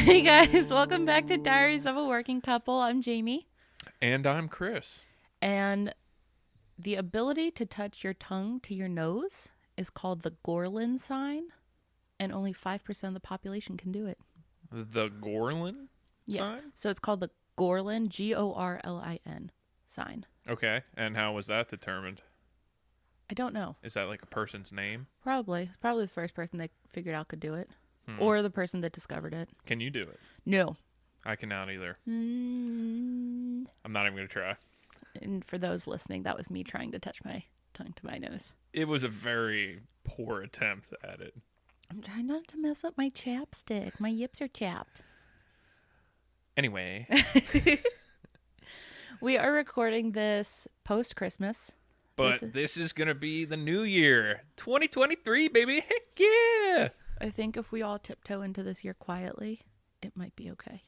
Hey guys, welcome back to Diaries of a Working Couple. I'm Jamie. And I'm Chris. And the ability to touch your tongue to your nose is called the Gorlin sign, and only 5% of the population can do it. The Gorlin Yeah. sign? So it's called the Gorlin, Gorlin sign. Okay. And how was that determined? I don't know. Is that like a person's name? Probably. It's probably the first person they figured out could do it. Hmm. Or the person that discovered it. Can you do it? No. I cannot either. Mm. I'm not even going to try. And for those listening, that was me trying to touch my tongue to my nose. It was a very poor attempt at it. I'm trying not to mess up my chapstick. My yips are chapped. Anyway. We are recording this post-Christmas. But this is going to be the new year. 2023, baby. Heck yeah. I think if we all tiptoe into this year quietly, it might be okay.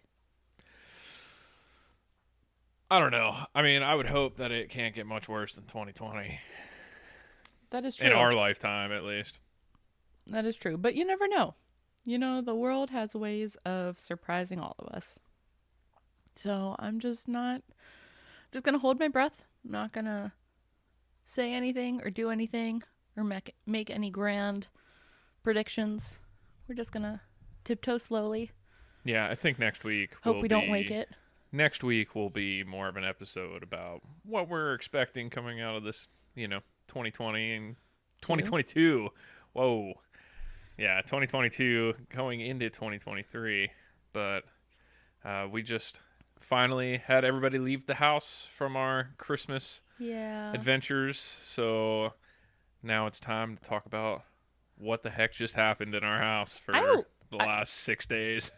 I don't know. I mean, I would hope that it can't get much worse than 2020. That is true. In our lifetime, at least. That is true. But you never know. You know, the world has ways of surprising all of us. So I'm just going to hold my breath. I'm not going to say anything or do anything or make any grand predictions. We're just going to tiptoe slowly. Yeah, I think next week Hope we don't wake it. Next week will be more of an episode about what we're expecting coming out of this, 2020 and 2022. Whoa. Yeah, 2022 going into 2023. But we just finally had everybody leave the house from our Christmas adventures. So now it's time to talk about what the heck just happened in our house for the last 6 days.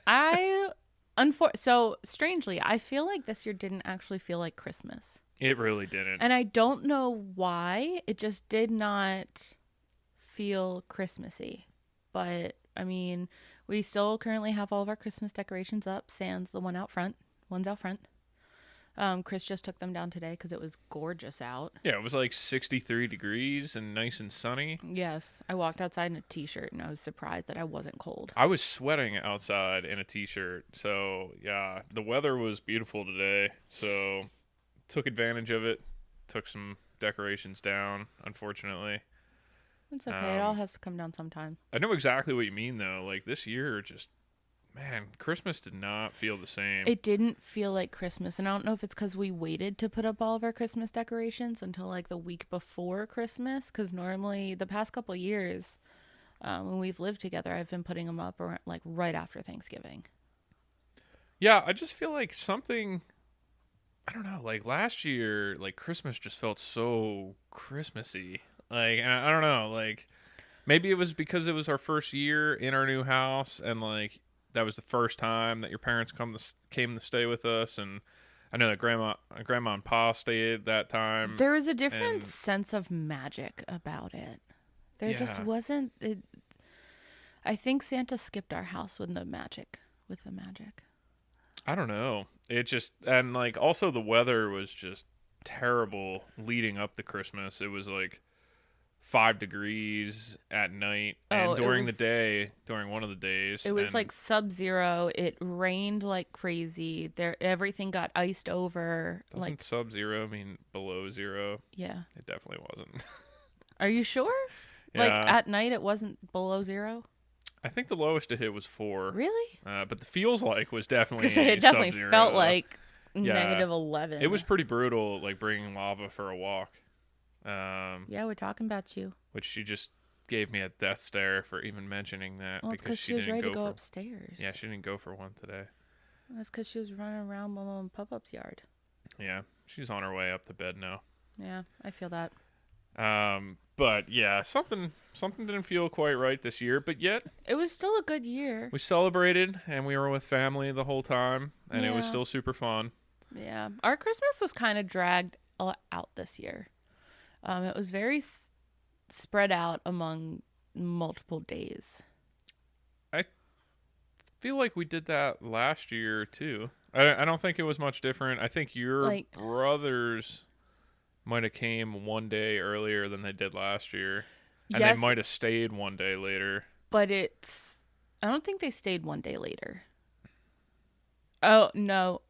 So strangely, I feel like this year didn't actually feel like Christmas. It really didn't. And I don't know why. It just did not feel Christmassy. But I mean, we still currently have all of our Christmas decorations up, sans the one's out front. Chris just took them down today because it was gorgeous out. Yeah, it was like 63 degrees and nice and sunny. Yes, I walked outside in a t-shirt and I was surprised that I wasn't cold. I was sweating outside in a t-shirt. So, yeah, the weather was beautiful today. So, took advantage of it. Took some decorations down, unfortunately. It's okay. It all has to come down sometime. I know exactly what you mean, though. Like, this year just... Man, Christmas did not feel the same. It didn't feel like Christmas. And I don't know if it's because we waited to put up all of our Christmas decorations until like the week before Christmas. Because normally the past couple of years when we've lived together, I've been putting them up around, like right after Thanksgiving. Yeah, I just feel like something... I don't know. Like last year, like Christmas just felt so Christmassy. Like, and I don't know. Like maybe it was because it was our first year in our new house and like... That was the first time that your parents came to stay with us, and I know that grandma and pa stayed that time. There was a different sense of magic about it. There just wasn't. I think Santa skipped our house with the magic. I don't know. It just and like also the weather was just terrible leading up to Christmas. It was like 5 degrees at night and during the day, during one of the days. It was like sub-zero. It rained like crazy. Everything got iced over. Doesn't sub-zero mean below zero? Yeah. It definitely wasn't. Are you sure? Yeah. Like at night it wasn't below zero? I think the lowest it hit was 4. Really? But the feels like was definitely because it definitely sub-zero. felt like negative 11. It was pretty brutal, like bringing lava for a walk. Yeah, we're talking about you. Which she just gave me a death stare for even mentioning that. Well, it's because she was ready to go upstairs. Yeah, she didn't go for one today. That's because she was running around Mama and Pop-Up's yard. Yeah, she's on her way up to bed now. Yeah, I feel that. But yeah, something didn't feel quite right this year, but yet it was still a good year. We celebrated and we were with family the whole time, and it was still super fun. Yeah, our Christmas was kind of dragged out this year. It was very spread out among multiple days. I feel like we did that last year too. I don't think it was much different. I think your brothers might have came one day earlier than they did last year. And they might have stayed one day later. But I don't think they stayed one day later. Oh, no.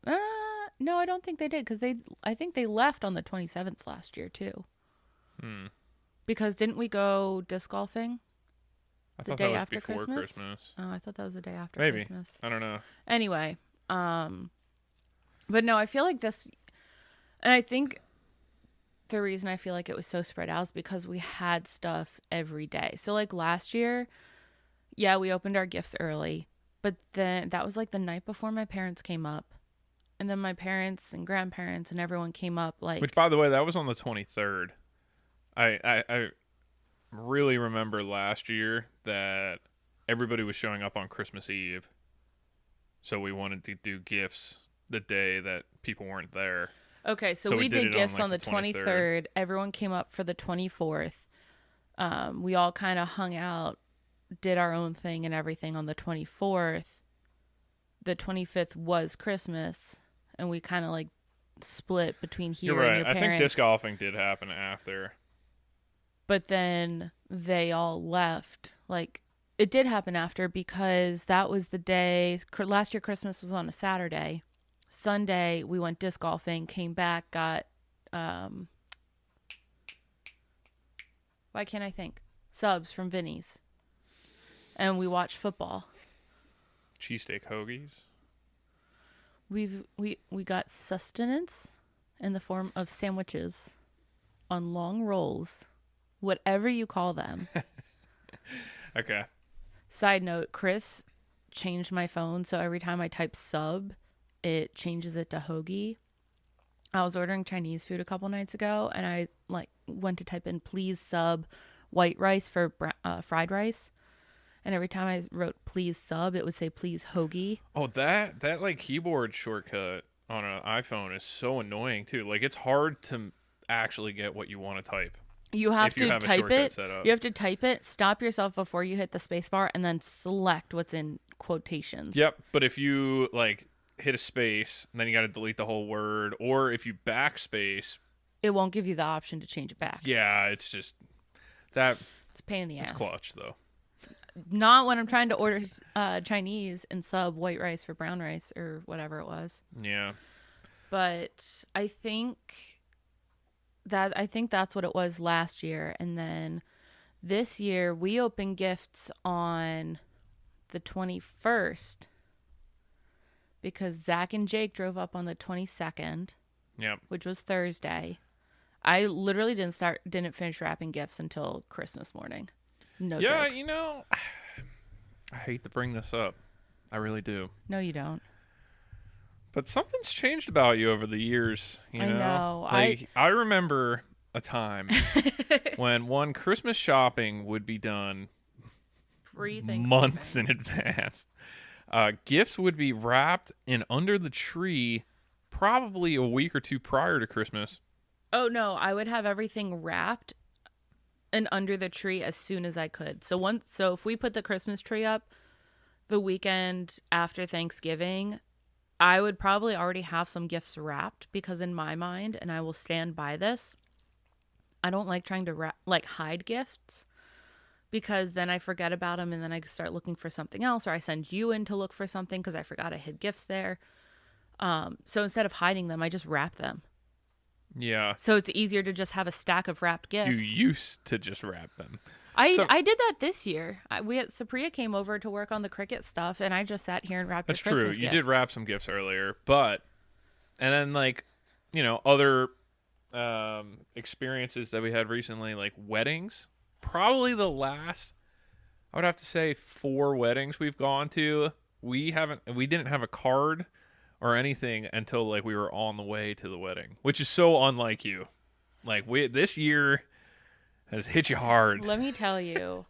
No, I don't think they did because I think they left on the 27th last year too. Hmm. Because didn't we go disc golfing I the thought day that was after before Christmas? Oh, I thought that was the day after Maybe. Christmas. I don't know. Anyway, but no, I feel like this, and I think the reason I feel like it was so spread out is because we had stuff every day. So like last year, yeah, we opened our gifts early, but then that was like the night before my parents came up. And then my parents and grandparents and everyone came up like. Which, by the way, that was on the 23rd. I really remember last year that everybody was showing up on Christmas Eve. So we wanted to do gifts the day that people weren't there. Okay, so we did gifts on the 23rd. Everyone came up for the 24th. We all kind of hung out, did our own thing and everything on the 24th. The 25th was Christmas. And we kind of like split between here You're right. and your parents. I think disc golfing did happen after. But then they all left. Like, it did happen after because that was the day. Last year, Christmas was on a Saturday. Sunday, we went disc golfing, came back, got, why can't I think? Subs from Vinny's. And we watched football. Cheesesteak hoagies. We got sustenance in the form of sandwiches on long rolls, whatever you call them. Okay. Side note, Chris changed my phone, so every time I type sub, it changes it to hoagie. I was ordering Chinese food a couple nights ago, and I like went to type in please sub white rice for fried rice. And every time I wrote please sub, it would say please hoagie. Oh, that like keyboard shortcut on an iPhone is so annoying too. Like it's hard to actually get what you want to type. You have to type it. Set up. You have to type it, stop yourself before you hit the space bar, and then select what's in quotations. Yep. But if you like hit a space, and then you got to delete the whole word, or if you backspace, it won't give you the option to change it back. Yeah, it's just that. It's a pain in the ass. It's clutch though. Not when I'm trying to order Chinese and sub white rice for brown rice or whatever it was. Yeah. But I think that's what it was last year. And then this year we opened gifts on the 21st because Zach and Jake drove up on the 22nd. Yep. Which was Thursday. I literally didn't finish wrapping gifts until Christmas morning. No joke. Yeah, you know, I hate to bring this up. I really do. No, you don't. But something's changed about you over the years. I know. Like, I remember a time when Christmas shopping would be done months in advance. Gifts would be wrapped and under the tree probably a week or two prior to Christmas. Oh, no. I would have everything wrapped and under the tree as soon as I could. So if we put the Christmas tree up the weekend after Thanksgiving, I would probably already have some gifts wrapped because in my mind, and I will stand by this, I don't like trying to hide gifts because then I forget about them and then I start looking for something else, or I send you in to look for something because I forgot I hid gifts there. So instead of hiding them, I just wrap them. Yeah. So it's easier to just have a stack of wrapped gifts. You used to just wrap them. I did that this year. Supriya came over to work on the Cricut stuff, and I just sat here and wrapped. That's your Christmas true. You gifts. did wrap some gifts earlier, and then other experiences that we had recently, like weddings. Probably the last, I would have to say, 4 weddings we've gone to. We didn't have a card or anything until like we were on the way to the wedding, which is so unlike you. Like this year has hit you hard. Let me tell you,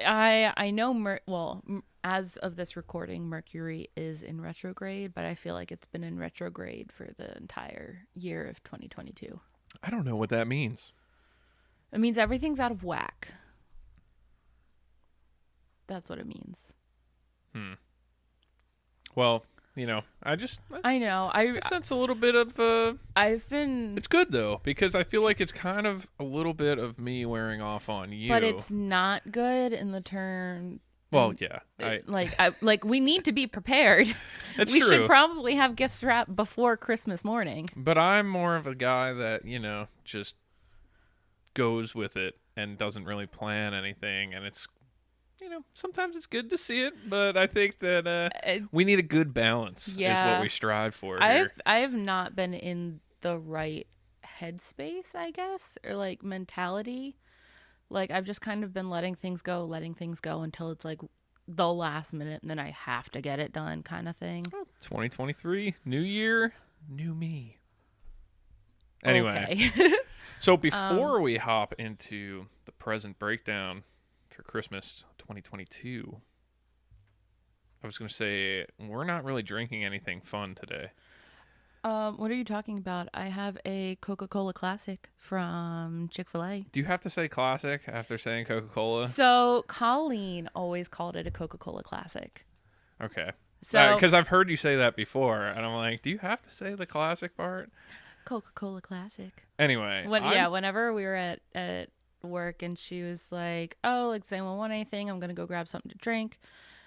I know as of this recording, Mercury is in retrograde, but I feel like it's been in retrograde for the entire year of 2022. I don't know what that means. It means everything's out of whack. That's what it means. Well, I know. I sense a little bit of. It's good though because I feel like it's kind of a little bit of me wearing off on you. But it's not good in the term Well, And, yeah, we need to be prepared. it's We true. should probably have gifts wrapped before Christmas morning. But I'm more of a guy that just goes with it and doesn't really plan anything, and it's sometimes it's good to see it, but I think that we need a good balance is Yeah. what we strive for here. I have not been in the right headspace, I guess, or like mentality. Like I've just kind of been letting things go until it's like the last minute and then I have to get it done kind of thing. 2023, new year, new me. Anyway, Okay. so before we hop into the present breakdown for Christmas 2022, I was going to say we're not really drinking anything fun today. What are you talking about? I have a Coca-Cola Classic from Chick-fil-A. Do you have to say classic after saying Coca-Cola? So Colleen always called it a Coca-Cola Classic. Okay. So Because I've heard you say that before, and I'm like, do you have to say the classic part? Coca-Cola Classic. Anyway. Whenever we were at work and she was like, oh, like, does anyone want anything? I'm going to go grab something to drink.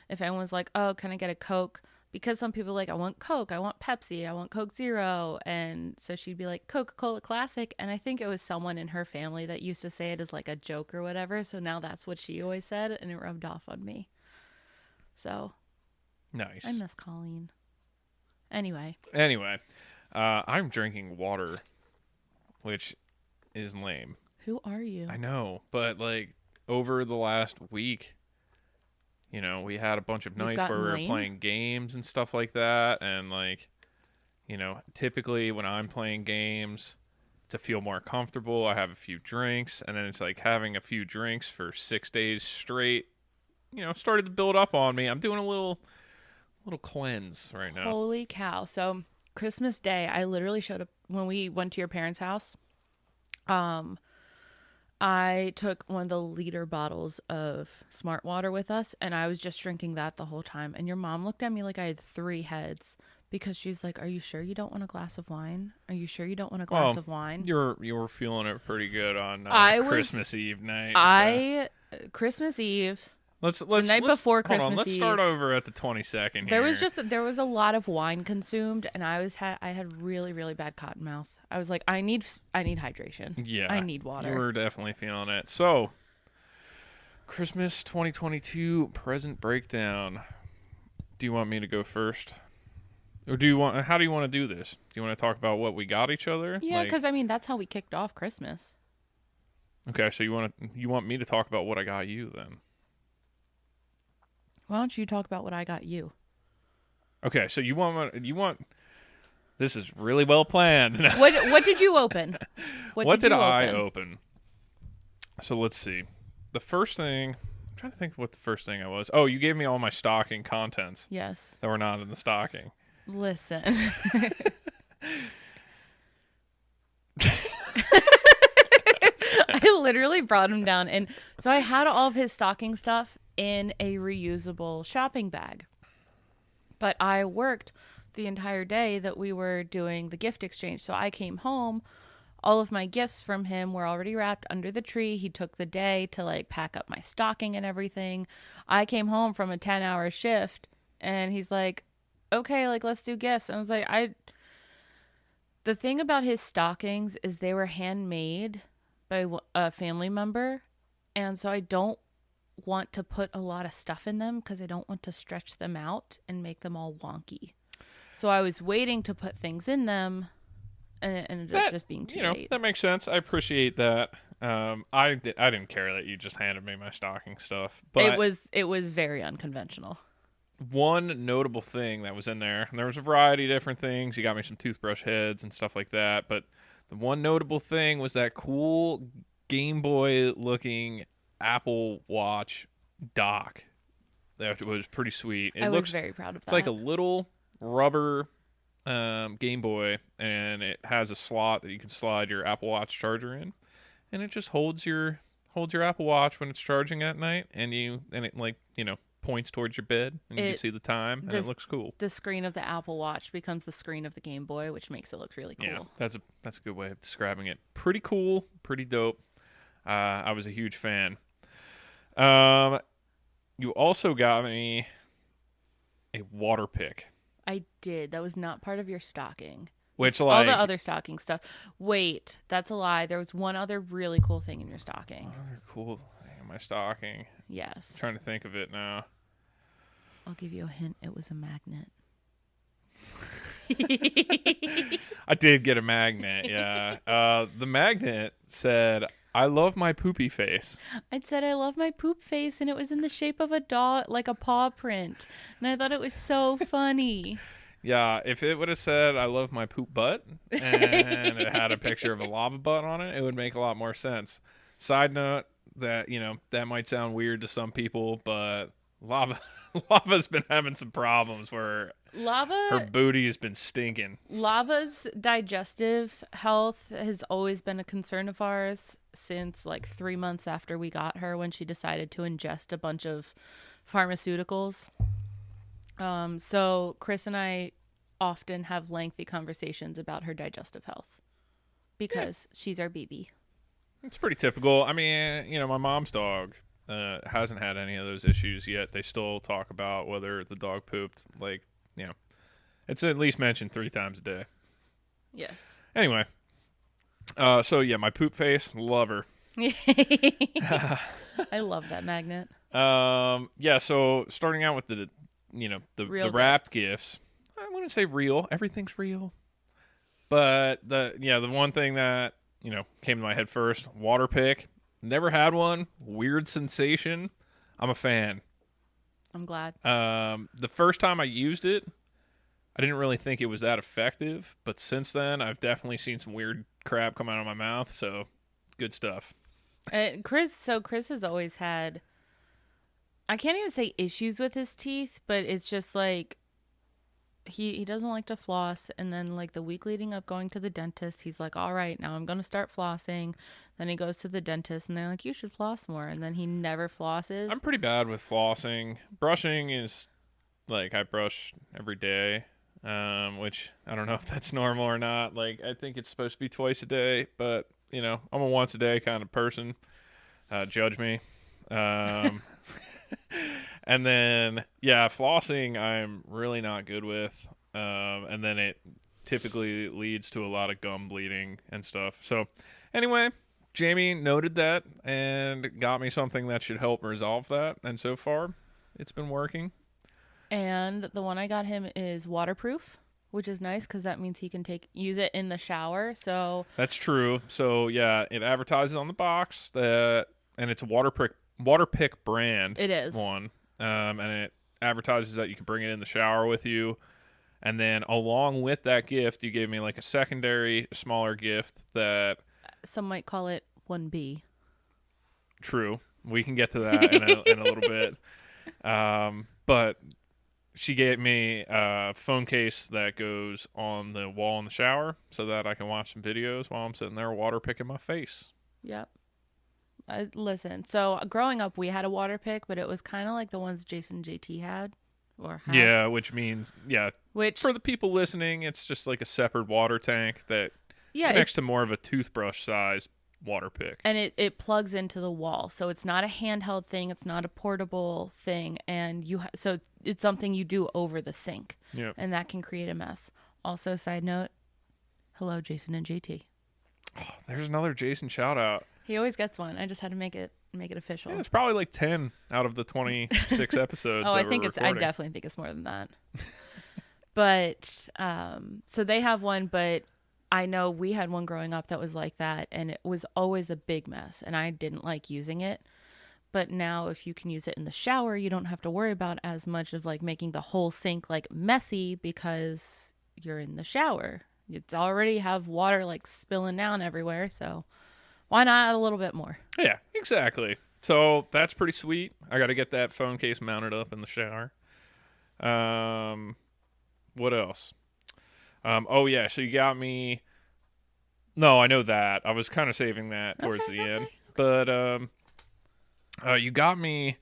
If anyone's like, oh, can I get a Coke? Because some people are like, I want Coke, I want Pepsi, I want Coke Zero. And so she'd be like, Coca-Cola Classic. And I think it was someone in her family that used to say it as like a joke or whatever. So now that's what she always said, and it rubbed off on me. So Nice. I miss Colleen. Anyway, I'm drinking water, which is lame. who are you? I know, but like over the last week, we had a bunch of nights where we were playing games and stuff like that. And like, typically when I'm playing games to feel more comfortable, I have a few drinks, and then it's like having a few drinks for 6 days straight, started to build up on me. I'm doing a little cleanse right now. Holy cow. So Christmas Day, I literally showed up when we went to your parents' house. I took one of the liter bottles of Smart Water with us, and I was just drinking that the whole time. And your mom looked at me like I had 3 heads because she's like, are you sure you don't want a glass of wine? Are you sure you don't want a glass of wine? You were feeling it pretty good on Christmas Eve night. Christmas Eve. The night before Christmas Eve. Let's start over at the 22nd. There was a lot of wine consumed, and I had really, really bad cotton mouth. I was like, I need hydration. Yeah, I need water. You were definitely feeling it. So, Christmas 2022 present breakdown. Do you want me to go first, or how do you want to do this? Do you want to talk about what we got each other? Yeah, because that's how we kicked off Christmas. Okay, so you want me to talk about what I got you then? Why don't you talk about what I got you? Okay, so you want this is really well planned. What did you open? What did I open? So let's see. The first thing, I'm trying to think what the first thing I was. Oh, you gave me all my stocking contents. Yes. That were not in the stocking. Listen. I literally brought him down, and so I had all of his stocking stuff in a reusable shopping bag. But I worked the entire day that we were doing the gift exchange. So I came home, all of my gifts from him were already wrapped under the tree. He took the day to like pack up my stocking and everything. I came home from a 10-hour shift, and he's like, okay, like, let's do gifts. And I was like, the thing about his stockings is they were handmade by a family member. And so I don't want to put a lot of stuff in them because I don't want to stretch them out and make them all wonky. So I was waiting to put things in them, and it ended up just being too late. That makes sense. I appreciate that. I didn't care that you just handed me my stocking stuff, but it was very unconventional. One notable thing that was in there, and there was a variety of different things. You got me some toothbrush heads and stuff like that, but the one notable thing was that cool Game Boy looking Apple Watch dock. That was pretty sweet. I was very proud of that. It's like a little rubber Game Boy, and it has a slot that you can slide your Apple Watch charger in, and it just holds your Apple Watch when it's charging at night, and it like points towards your bed, and you can see the time, and it looks cool. The screen of the Apple Watch becomes the screen of the Game Boy, which makes it look really cool. Yeah, that's a good way of describing it. Pretty cool, pretty dope. I was a huge fan. you also got me a water pick, I did. That was not part of your stocking. which All the like other stocking stuff. Wait, that's a lie. There was one other really cool thing in your stocking. another cool thing in my stocking. Yes. I'm trying to think of it now. I'll give you a hint. It was a magnet. I did get a magnet. Yeah. The magnet said, "I love my poopy face." I said I love my poop face, and it was in the shape of a dog, like a paw print. And I thought it was so funny. Yeah, if it would have said "I love my poop butt" and it had a picture of a lava butt on it, it would make a lot more sense. Side note that that might sound weird to some people, but lava's been having some problems where her Lava, booty has been stinking. Lava's digestive health has always been a concern of ours since like 3 months after we got her, when she decided to ingest a bunch of pharmaceuticals. So Chris and I often have lengthy conversations about her digestive health because she's our baby. It's pretty typical. I mean, my mom's dog hasn't had any of those issues yet. They still talk about whether the dog pooped. Like, it's at least mentioned 3 times a day. Yes. Anyway, so yeah, my poop face, love her. I love that magnet. Yeah. So starting out with the Real wrapped gifts. I wouldn't say real. Everything's real, but the one thing that came to my head first, water pick. Never had one. Weird sensation. I'm a fan. I'm glad. The first time I used it, I didn't really think it was that effective, but since then, I've definitely seen some weird crap come out of my mouth. So, good stuff. Chris has always had, I can't even say issues with his teeth, but it's just like he doesn't like to floss, and then like the week leading up going to the dentist, he's like, all right, now I'm gonna start flossing. Then he goes to the dentist and they're like, you should floss more, and then he never flosses. I'm pretty bad with flossing. Brushing is like I brush every day, which I don't know if that's normal or not. Like, I think it's supposed to be twice a day, but I'm a once a day kind of person. Judge me. And then, flossing I'm really not good with. And then it typically leads to a lot of gum bleeding and stuff. So anyway, Jamie noted that and got me something that should help resolve that. And so far, it's been working. And the one I got him is waterproof, which is nice because that means he can use it in the shower. So that's true. So yeah, it advertises on the box and it's a Waterpik brand. It is one. And it advertises that you can bring it in the shower with you. And then along with that gift, you gave me like a secondary, smaller gift that... Some might call it 1B. True. We can get to that in a little bit. But she gave me a phone case that goes on the wall in the shower so that I can watch some videos while I'm sitting there water picking my face. Yep. Listen, so growing up, we had a water pick, but it was kind of like the ones Jason and JT had. Or have. Yeah, which means, Which, for the people listening, it's just like a separate water tank that connects to more of a toothbrush-sized water pick. And it plugs into the wall. So it's not a handheld thing. It's not a portable thing. And so it's something you do over the sink. Yep. And that can create a mess. Also, side note, hello, Jason and JT. Oh, there's another Jason shout-out. He always gets one. I just had to make it official. Yeah, it's probably like 10 out of the 26 episodes. I definitely think it's more than that. But so they have one, but I know we had one growing up that was like that, and it was always a big mess, and I didn't like using it. But now if you can use it in the shower, you don't have to worry about as much of like making the whole sink like messy because you're in the shower. It's already have water like spilling down everywhere, so why not add a little bit more? Yeah, exactly. So that's pretty sweet. I got to get that phone case mounted up in the shower. What else? Oh yeah, so you got me. No, I know that. I was kind of saving that towards the end, but you got me.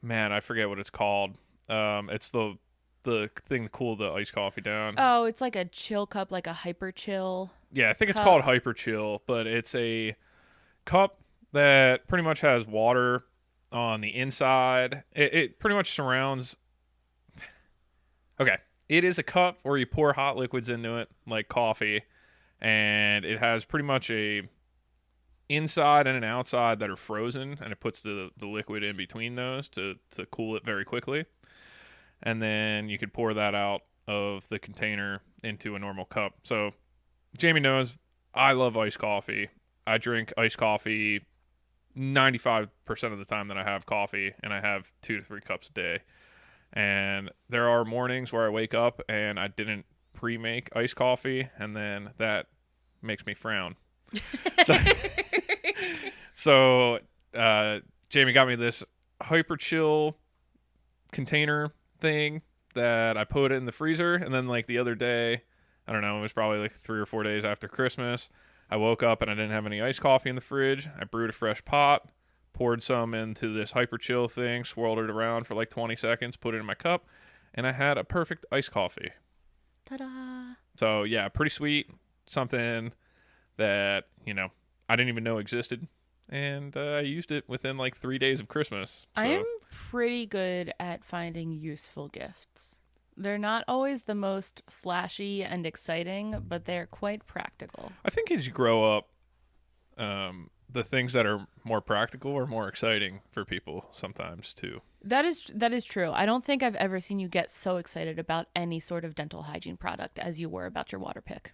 Man, I forget what it's called. It's the thing to cool the iced coffee down. Oh, it's like a chill cup, like a hyper chill. Yeah, I think it's called Hyper Chill, but it's a cup that pretty much has water on the inside. It pretty much surrounds. Okay, it is a cup where you pour hot liquids into it, like coffee, and it has pretty much a inside and an outside that are frozen, and it puts the liquid in between those to cool it very quickly. And then you could pour that out of the container into a normal cup. So Jamie knows I love iced coffee. I drink iced coffee 95% of the time that I have coffee, and I have 2 to 3 cups a day. And there are mornings where I wake up and I didn't pre-make iced coffee, and then that makes me frown. So Jamie got me this Hyper Chill container thing that I put in the freezer, and then like the other day, I don't know, it was probably like 3 or 4 days after Christmas, I woke up and I didn't have any iced coffee in the fridge. I brewed a fresh pot, poured some into this Hyper Chill thing, swirled it around for like 20 seconds, put it in my cup, and I had a perfect iced coffee. Ta-da! So yeah, pretty sweet. Something that, you know, I didn't even know existed. And I used it within like 3 days of Christmas. So. I'm pretty good at finding useful gifts. They're not always the most flashy and exciting, but they're quite practical. I think as you grow up, the things that are more practical are more exciting for people sometimes too. That is true. I don't think I've ever seen you get so excited about any sort of dental hygiene product as you were about your water pick.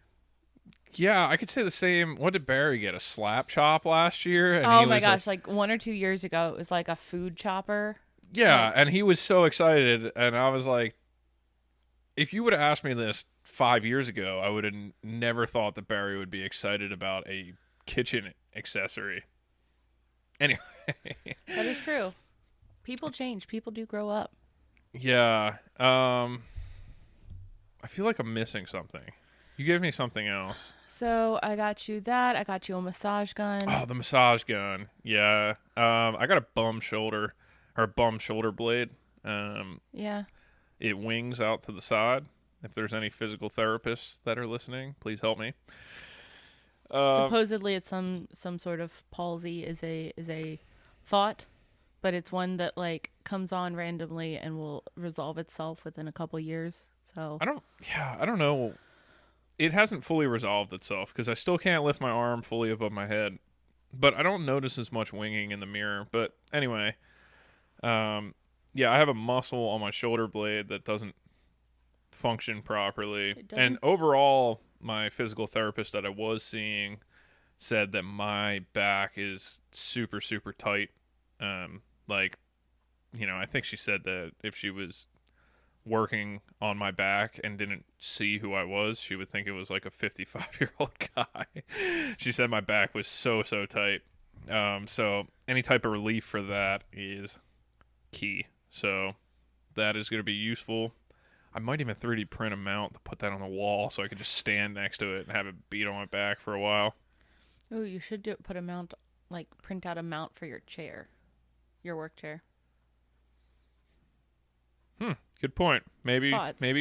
Yeah, I could say the same. What did Barry get? A slap chop last year? And oh my gosh, like 1 or 2 years ago, it was like a food chopper. Yeah, and he was so excited, and I was like, if you would have asked me this 5 years ago, I would have never thought that Barry would be excited about a kitchen accessory. Anyway. That is true. People change. People do grow up. Yeah. I feel like I'm missing something. You gave me something else. So I got you that. I got you a massage gun. Oh, the massage gun. Yeah. I got a bum shoulder blade. Yeah. It wings out to the side. If there's any physical therapists that are listening, please help me. Supposedly, it's some sort of palsy is a thought, but it's one that like comes on randomly and will resolve itself within a couple years. So I don't know. It hasn't fully resolved itself because I still can't lift my arm fully above my head, but I don't notice as much winging in the mirror. But anyway, yeah, I have a muscle on my shoulder blade that doesn't function properly. And overall, my physical therapist that I was seeing said that my back is super, super tight. Like, you know, I think she said that if she was working on my back and didn't see who I was, she would think it was like a 55-year-old guy. She said my back was so tight. So any type of relief for that is key. So that is going to be useful. I might even 3D print a mount to put that on the wall so I could just stand next to it and have it beat on my back for a while. Oh, you should put a mount, like print out a mount for your chair, your work chair. Good point. Maybe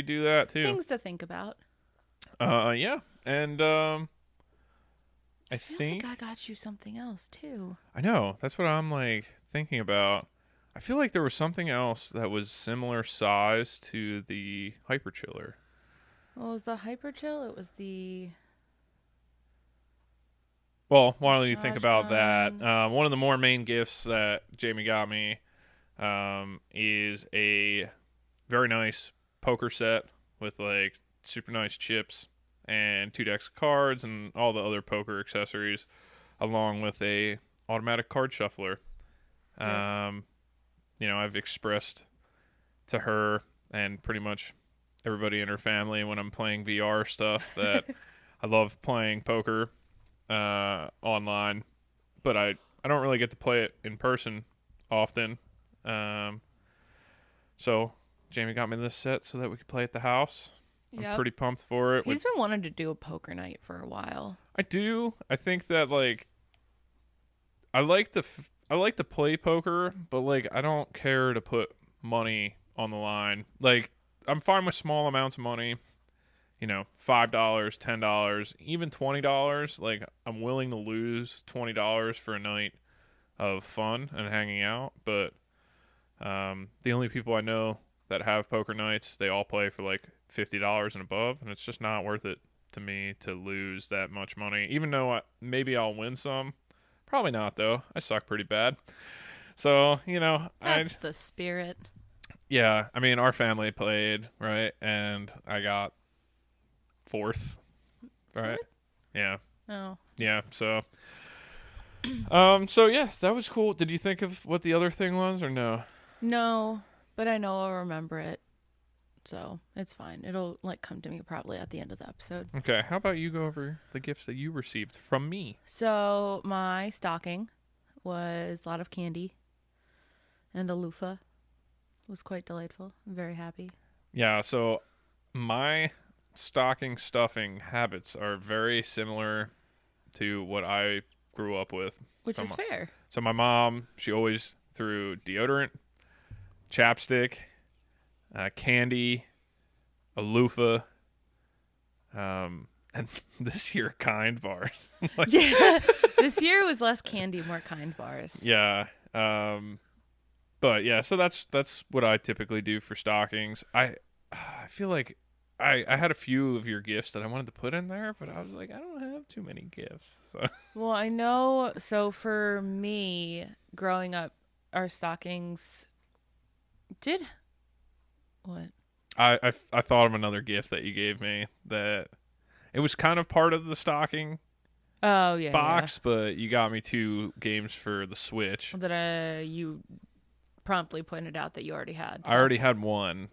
do that too. Things to think about. Yeah. And I think I got you something else too. I know. That's what I'm like thinking about. I feel like there was something else that was similar size to the Hyper Chiller. What was the Hyper Chill? It was the... Well, while you think about that, one of the more main gifts that Jamie got me is a very nice poker set with like super nice chips and 2 decks of cards and all the other poker accessories, along with a automatic card shuffler. Yeah. You know, I've expressed to her and pretty much everybody in her family when I'm playing VR stuff that I love playing poker online, but I don't really get to play it in person often. So Jamie got me this set so that we could play at the house. Yep. I'm pretty pumped for it. He's been wanting to do a poker night for a while. I do. I think that like I like to play poker, but like I don't care to put money on the line. Like I'm fine with small amounts of money. You know, $5, $10, even $20. Like I'm willing to lose $20 for a night of fun and hanging out. But the only people I know that have poker nights, they all play for like $50 and above, and it's just not worth it to me to lose that much money. Even though maybe I'll win some, probably not though. I suck pretty bad. So That's the spirit. yeah. I mean, our family played right, and I got fourth. Right. Fourth? Yeah. Oh. Yeah. So. So yeah, that was cool. Did you think of what the other thing was, or no? No, but I know I'll remember it. So it's fine. It'll like come to me probably at the end of the episode. Okay. How about you go over the gifts that you received from me? So my stocking was a lot of candy, and the loofah was quite delightful. I'm very happy. Yeah. So my stocking stuffing habits are very similar to what I grew up with. Which is fair. So my mom, she always threw deodorant, chapstick, candy, a loofah, and this year Kind bars. Like, Yeah. This year was less candy, more Kind bars. yeah. But yeah, so that's what I typically do for stockings. I feel like I had a few of your gifts that I wanted to put in there, but I was like, I don't have too many gifts. So. Well, I know. So for me, growing up, our stockings did what? I thought of another gift that you gave me that it was kind of part of the stocking Oh yeah, box, but you got me 2 games for the Switch. yeah. That you promptly pointed out that you already had. So. I already had one,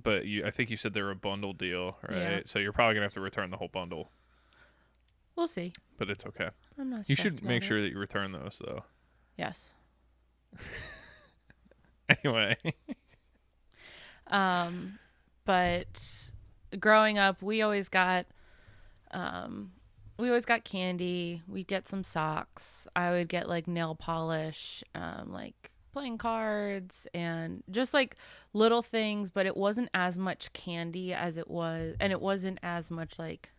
but I think you said they were a bundle deal, right? Yeah. So you're probably gonna have to return the whole bundle, We'll see. but it's okay. I'm not. You stressed should make about sure that you return those though. Yes. Anyway. But growing up, we always got candy. We'd get some socks. I would get like nail polish, like playing cards, and just like little things. But it wasn't as much candy as it was, and it wasn't as much like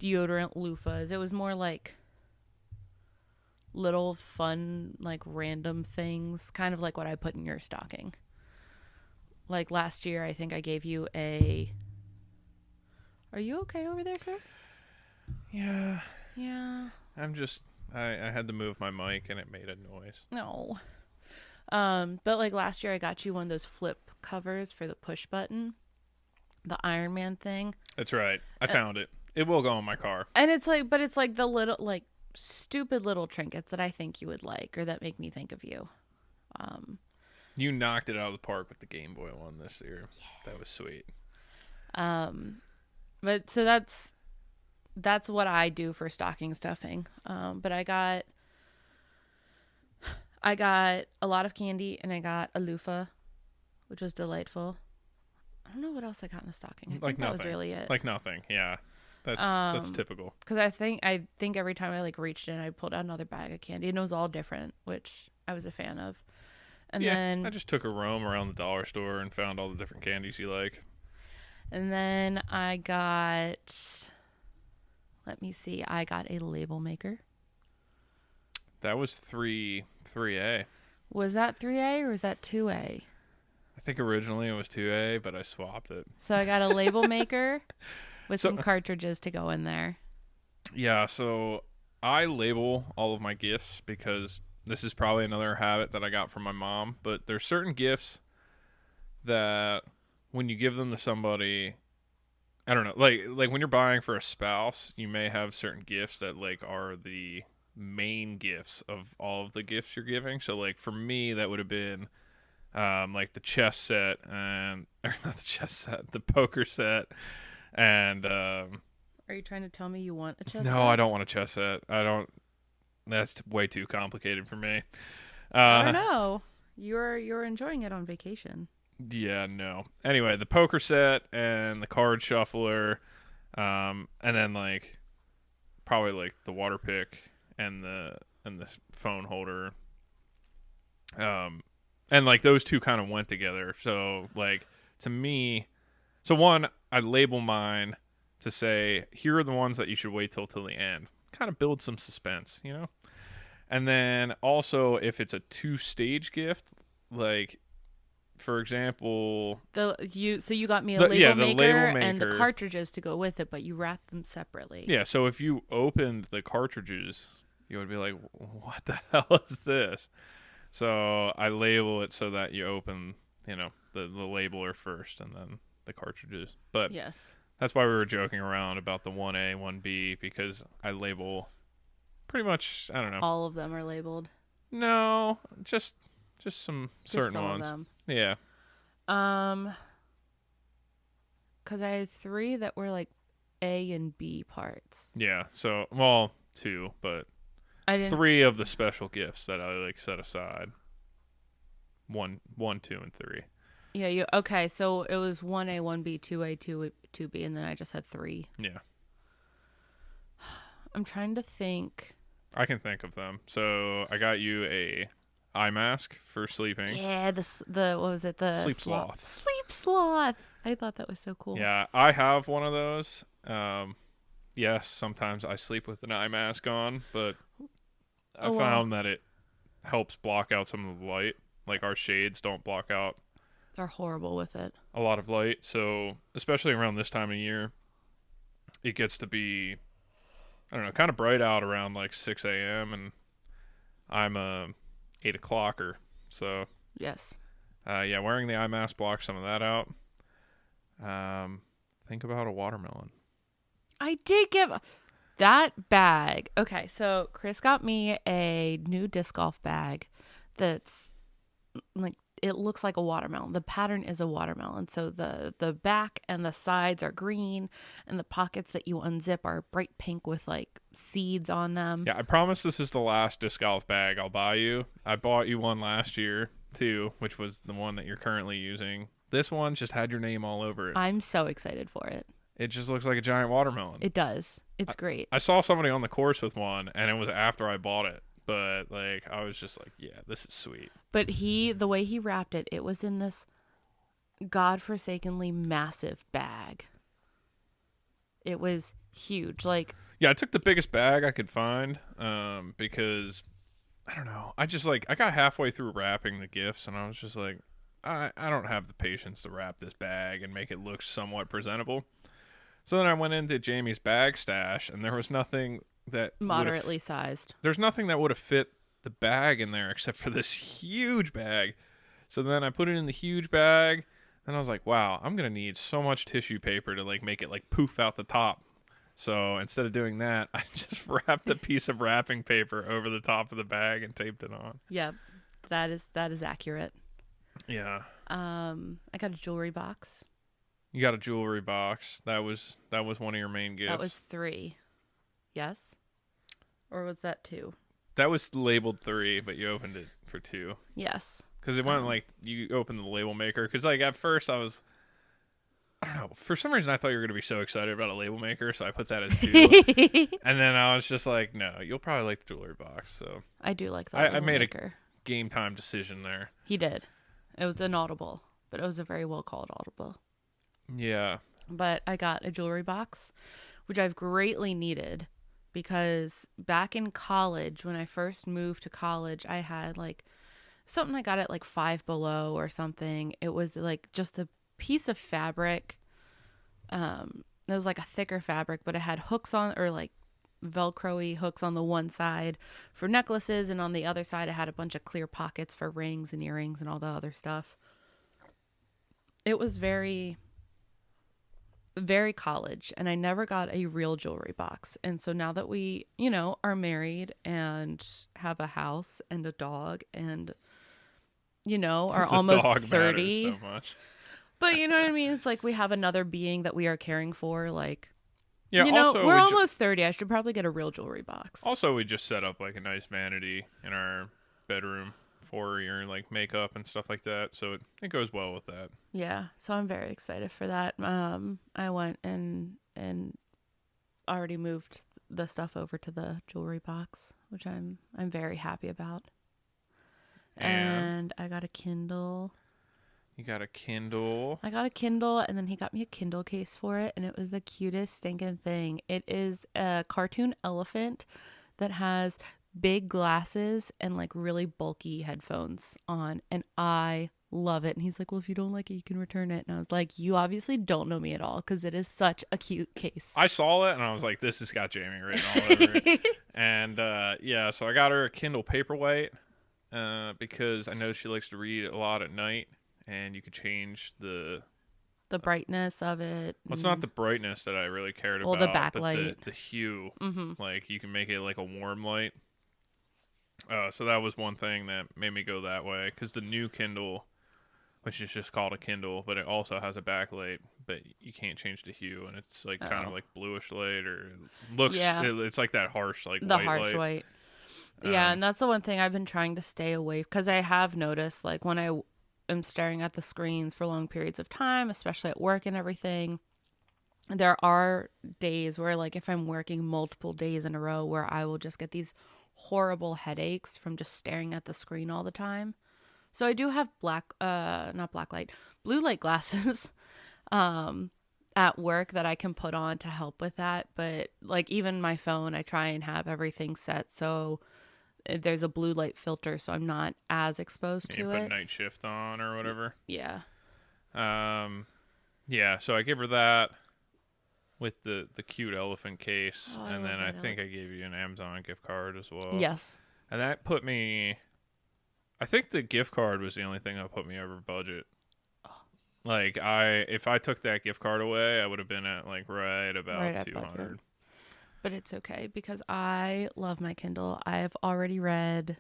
deodorant loofahs. It was more like little fun, like random things, kind of like what I put in your stocking. Like last year, I think I gave you a. Are you okay over there, sir? Yeah. Yeah. I'm just. I had to move my mic and it made a noise. No. But like last year, I got you one of those flip covers for the push button, the Iron Man thing. That's right. I found it. It will go in my car. And it's like, but it's like the little, like stupid little trinkets that I think you would like, or that make me think of you. You knocked it out of the park with the Game Boy one this year. Yeah. That was sweet. But so that's what I do for stocking stuffing. But I got a lot of candy, and I got a loofah, which was delightful. I don't know what else I got in the stocking. I think that was really it. Like nothing. Yeah. That's typical. Because I think every time I like reached in, I pulled out another bag of candy, and it was all different, which I was a fan of. And then I just took a roam around the dollar store and found all the different candies you like. And then I got, let me see, I got a label maker. That was 3A. Was that 3A or was that 2A? I think originally it was 2A, but I swapped it. So I got a label maker with some cartridges to go in there. Yeah, so I label all of my gifts because this is probably another habit that I got from my mom, but there's certain gifts that when you give them to somebody, I don't know, like when you're buying for a spouse, you may have certain gifts that like are the main gifts of all of the gifts you're giving. So like for me, that would have been like the chess set and or not the chess set, the poker set, and Are you trying to tell me you want a chess no, set? I don't want a chess set. I don't. That's way too complicated for me. I don't know. You're enjoying it on vacation. Yeah, no. Anyway, the poker set and the card shuffler, and then like probably like the water pick and the phone holder. And like those two kind of went together. So like to me, so one, I label mine to say here are the ones that you should wait till the end. Kind of build some suspense, you know? And then also, if it's a 2-stage gift, like for example, So you got me a the label the maker label and the maker. cartridges to go with it, but you wrapped them separately. Yeah, so if you opened the cartridges, you would be like, "What the hell is this?" So I label it so that you open, the labeler first and then the cartridges. But Yes. that's why we were joking around about the 1A, 1B, because I label pretty much, I don't know. All of them are labeled. No, just some Just certain some ones. of them. Yeah. Because I had 3 that were like A and B parts. Yeah. So, well, 2, but I didn't. 3 of the special gifts that I like set aside. 1, 2, and 3. Yeah, okay, so it was 1A, 1B, 2A, 2B, and then I just had 3. Yeah. I'm trying to think. I can think of them. So I got you a eye mask for sleeping. Yeah, the what was it? The Sleep sloth. Sleep sloth. I thought that was so cool. Yeah, I have one of those. Yes, sometimes I sleep with an eye mask on, but I found that it helps block out some of the light. Like our shades don't block out. They're horrible with it. A lot of light. So especially around this time of year, it gets to be, I don't know, kind of bright out around like 6 a.m. and I'm a 8 o'clocker. So Yes. yeah, wearing the eye mask blocks some of that out. Think about a watermelon. I did get that bag. Okay, so Chris got me a new disc golf bag that's like, it looks like a watermelon. The pattern is a watermelon. So the back and the sides are green, and the pockets that you unzip are bright pink with like seeds on them. Yeah, I promise this is the last disc golf bag I'll buy you. I bought you one last year too, which was the one that you're currently using. This one just had your name all over it. I'm so excited for it. It just looks like a giant watermelon. It does. It's great. I saw somebody on the course with one, and it was after I bought it. But like, I was just like, yeah, this is sweet. But the way he wrapped it, it was in this godforsakenly massive bag. It was huge. Like, yeah, I took the biggest bag I could find, because I don't know. I got halfway through wrapping the gifts, and I was just like, I don't have the patience to wrap this bag and make it look somewhat presentable. So then I went into Jamie's bag stash, and there was nothing that moderately sized. There's nothing that would have fit the bag in there except for this huge bag. So then I put it in the huge bag, and I was like, wow, I'm gonna need so much tissue paper to like make it like poof out the top. So instead of doing that, I just wrapped a piece of wrapping paper over the top of the bag and taped it on. Yeah, that is accurate. Yeah. I got a jewelry box. You got a jewelry box. That was one of your main gifts. That was 3. Yes? Or was that 2? That was labeled 3, but you opened it for 2. Yes. Because it went like, you opened the label maker. Because like at first I don't know, for some reason I thought you were going to be so excited about a label maker, so I put that as 2. And then I was just like, no, you'll probably like the jewelry box. So I do like that. I made maker. a game time decision there. He did. It was an audible, but it was a very well called audible. Yeah. But I got a jewelry box, which I've greatly needed, because back in college, when I first moved to college, I had like something I got at like Five Below or something. It was like just a piece of fabric. It was like a thicker fabric, but it had hooks on, or like Velcro-y hooks on the one side for necklaces, and on the other side it had a bunch of clear pockets for rings and earrings and all the other stuff. It was very, very college, and I never got a real jewelry box. And so now that we, are married and have a house and a dog and, are almost 30. So much. But you know what I mean? It's like we have another being that we are caring for. Like, yeah, also, we're almost 30. I should probably get a real jewelry box. Also, we just set up like a nice vanity in our bedroom for your like makeup and stuff like that. So it goes well with that. Yeah. So I'm very excited for that. I went and already moved the stuff over to the jewelry box, which I'm very happy about. And I got a Kindle. You got a Kindle. I got a Kindle, and then he got me a Kindle case for it, and it was the cutest stinking thing. It is a cartoon elephant that has big glasses and like really bulky headphones on, and I love it. And he's like, well, if you don't like it, you can return it. And I was like, you obviously don't know me at all, because it is such a cute case. I saw it and I was like, this has got Jamie written all over it. And yeah, so I got her a Kindle Paperwhite because I know she likes to read a lot at night, and you could change the brightness of it. Well, it's not the brightness that I really cared Well, about, the but backlight. the hue. Mm-hmm. Like you can make it like a warm light. So that was one thing that made me go that way, because the new Kindle, which is just called a Kindle, but it also has a backlight, but you can't change the hue, and it's like kind of like bluish light, or looks. Yeah. It's like that harsh, like The white harsh light. white. Yeah, and that's the one thing I've been trying to stay away, because I have noticed, like, when I am staring at the screens for long periods of time, especially at work and everything, there are days where, like, if I'm working multiple days in a row, where I will just get these horrible headaches from just staring at the screen all the time. So I do have blue light glasses at work that I can put on to help with that. But like even my phone, I try and have everything set so there's a blue light filter, so I'm not as exposed to You it. put night shift on or whatever. Yeah. Yeah. So I gave her that with the cute elephant case, Oh, and then I love that think I gave you an Amazon gift card as well. Yes. And that put me. I think the gift card was the only thing that put me over budget. Like if I took that gift card away, I would have been at like right about Right at 200. budget. But it's okay, because I love my Kindle. I've already read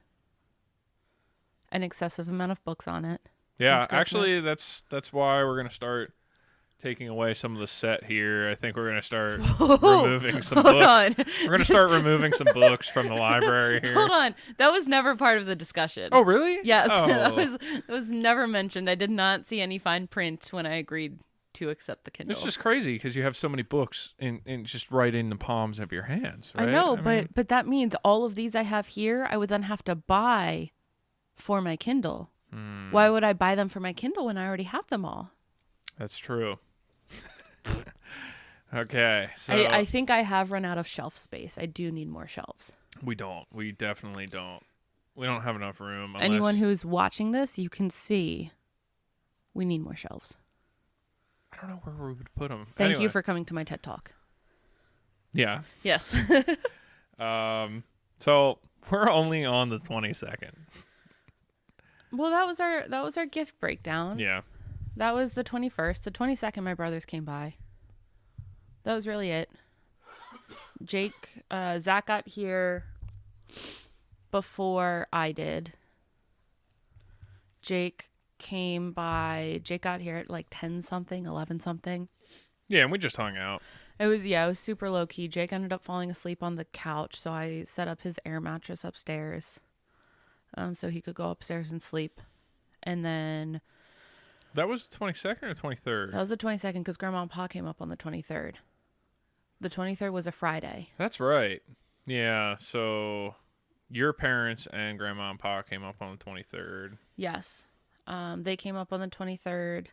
an excessive amount of books on it. Yeah, since actually, Christmas. that's why we're gonna start taking away some of the set here. I think we're gonna start removing some Hold books. on. We're gonna start removing some books from the library here. Hold on. That was never part of the discussion. Oh, really? Yes. Oh. that was never mentioned. I did not see any fine print when I agreed to accept the Kindle. It's just crazy because you have so many books in just right in the palms of your hands. Right? I know, mean, but that means all of these I have here, I would then have to buy for my Kindle. Why would I buy them for my Kindle when I already have them all? that's true. Okay, so I think I have run out of shelf space. I do need more shelves. we don't. We definitely don't. We don't have enough room. Unless, Anyone who's watching this, you can see we need more shelves. I don't know where we would put them. Thank you for coming to my TED Talk. Yeah. Yes. So we're only on the 22nd. Well, that was our gift breakdown. Yeah. That was the 21st. The 22nd, my brothers came by. That was really it. Zach got here before I did. Jake got here at like 10 something, 11 something. Yeah, and we just hung out. It was super low key. Jake ended up falling asleep on the couch, so I set up his air mattress upstairs, so he could go upstairs and sleep. And then That was the 22nd or 23rd? that was the 22nd, because Grandma and Pa came up on the 23rd. The 23rd was a Friday. That's right. Yeah, so your parents and Grandma and Pa came up on the 23rd. Yes. They came up on the 23rd.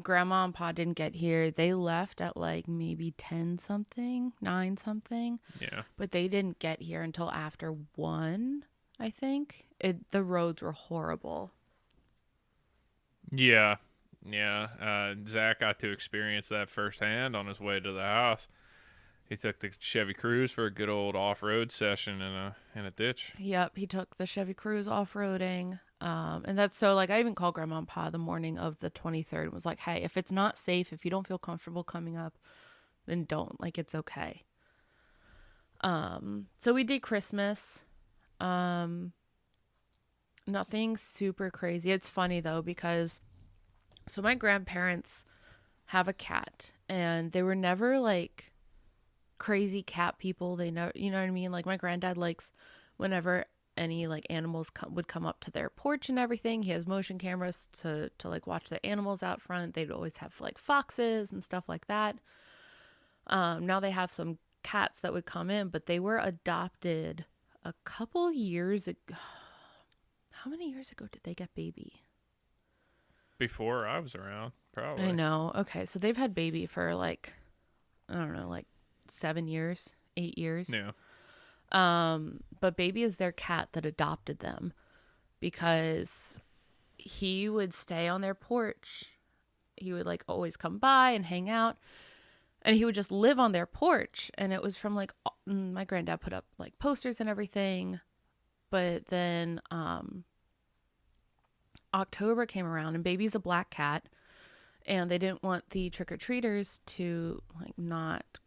Grandma and Pa didn't get here. They left at like maybe 10 something, 9 something. Yeah. But they didn't get here until after 1, I think. The roads were horrible. Yeah. Yeah. Zach got to experience that firsthand on his way to the house. He took the Chevy Cruze for a good old off-road session in a ditch. Yep, he took the Chevy Cruze off-roading. And that's so, like, I even called Grandma and Pa the morning of the 23rd and was like, hey, if it's not safe, if you don't feel comfortable coming up, then don't. Like, it's okay. So we did Christmas. Nothing super crazy. It's funny, though, because so my grandparents have a cat, and they were never, like, crazy cat people. They know, you know what I mean? Like, my granddad likes whenever any like animals would come up to their porch and everything, he has motion cameras to like watch the animals out front. They'd always have like foxes and stuff like that. Now they have some cats that would come in, but they were adopted a couple years ago. How many years ago did they get baby? Before I was around, probably. I know. Okay, so they've had baby for like, I don't know, like 7 years, 8 years. Yeah. But Baby is their cat that adopted them because he would stay on their porch. He would like always come by and hang out, and he would just live on their porch. And it was from like my granddad put up like posters and everything. But then October came around and Baby's a black cat, and they didn't want the trick-or-treaters to like not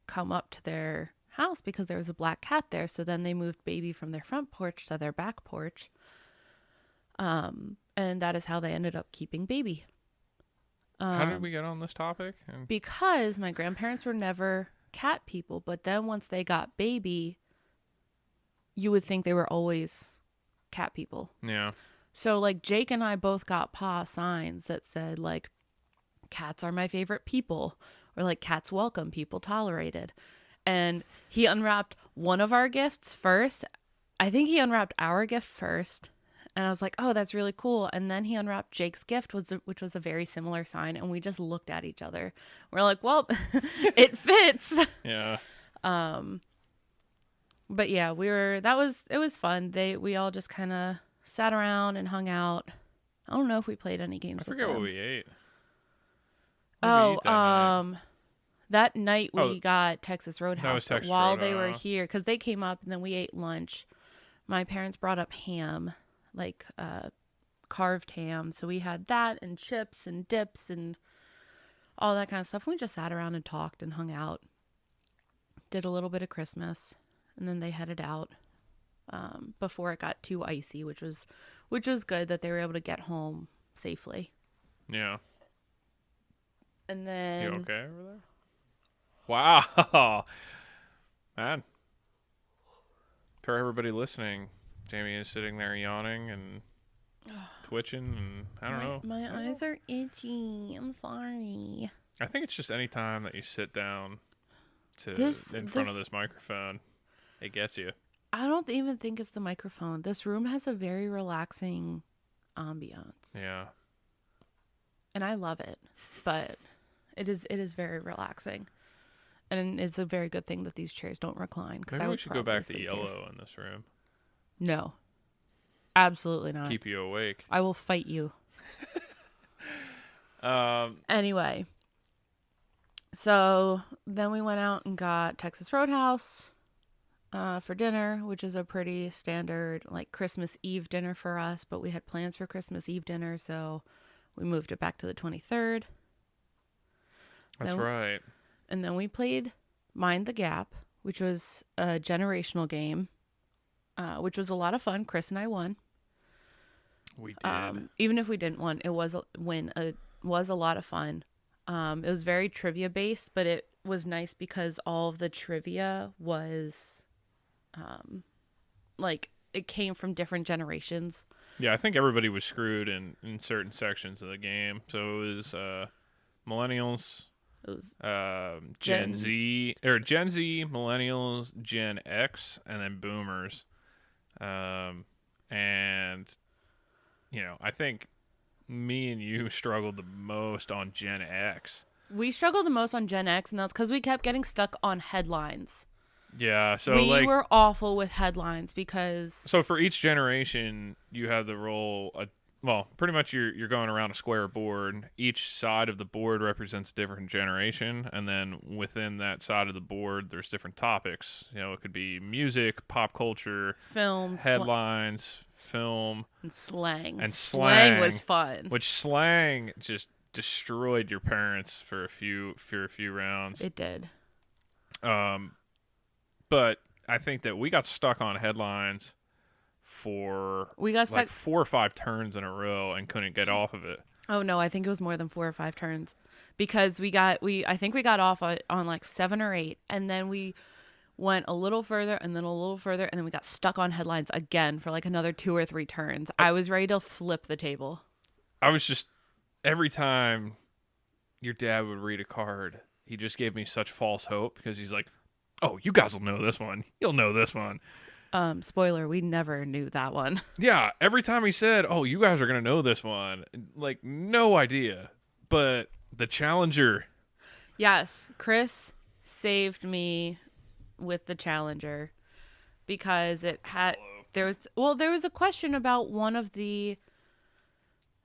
come up to their house because there was a black cat there. So then they moved Baby from their front porch to their back porch. And that is how they ended up keeping Baby. How did we get on this topic? Because my grandparents were never cat people, but then once they got Baby, you would think they were always cat people. Yeah. So like Jake and I both got paw signs that said like, cats are my favorite people, or like cats welcome, people tolerated. And he unwrapped one of our gifts first. I think he unwrapped our gift first. And I was like, oh, that's really cool. And then he unwrapped Jake's gift, which was a very similar sign. And we just looked at each other. We're like, well, it fits. Yeah. But yeah, it was fun. We all just kind of sat around and hung out. I don't know if we played any games I with forget them. what we ate. That night we got Texas Roadhouse. Texas While they were Roadhouse. here, because they came up and then we ate lunch. My parents brought up ham, like carved ham. So we had that and chips and dips and all that kind of stuff. We just sat around and talked and hung out. Did a little bit of Christmas, and then they headed out before it got too icy, which was good that they were able to get home safely. Yeah. And then You okay over there? Wow. Man. For everybody listening, Jamie is sitting there yawning and twitching, and I don't know. My eyes are itchy. I'm sorry. I think it's just any time that you sit down in front of this microphone, it gets you. I don't even think it's the microphone. This room has a very relaxing ambiance. Yeah. And I love it, but it is very relaxing. And it's a very good thing that these chairs don't recline. Maybe we should go back to yellow in this room. No. Absolutely not. Keep you awake. I will fight you. Anyway. So then we went out and got Texas Roadhouse for dinner, which is a pretty standard like Christmas Eve dinner for us. But we had plans for Christmas Eve dinner, so we moved it back to the 23rd. That's right. And then we played Mind the Gap, which was a generational game, which was a lot of fun. Chris and I won. We did. Even if we didn't win, it was a lot of fun. It was very trivia based, but it was nice because all of the trivia was like it came from different generations. Yeah, I think everybody was screwed in certain sections of the game. So it was millennials, It was Gen Z, millennials, Gen X, and then boomers. And I think me and you struggled the most on Gen X. We struggled the most on Gen X, and that's because we kept getting stuck on headlines. Yeah, so we were awful with headlines because... So for each generation, you have the role... pretty much you're going around a square board. Each side of the board represents a different generation, and then within that side of the board, there's different topics. It could be music, pop culture, film, headlines, film, and slang. And slang was fun. Which slang just destroyed your parents for a few rounds. It did. But I think that we got stuck on headlines for like 4 or 5 turns in a row and couldn't get off of it. Oh no, I think it was more than 4 or 5 turns because I think we got off on like 7 or 8, and then we went a little further and then a little further, and then we got stuck on headlines again for like another 2 or 3 turns. I was ready to flip the table. I was just, every time your dad would read a card, he just gave me such false hope because he's like, oh, you guys will know this one. You'll know this one. Spoiler, we never knew that one. Yeah, every time he said, oh, you guys are going to know this one, like, no idea. But the Challenger. Yes, Chris saved me with the Challenger. because it had Apollo. there was a question about one of the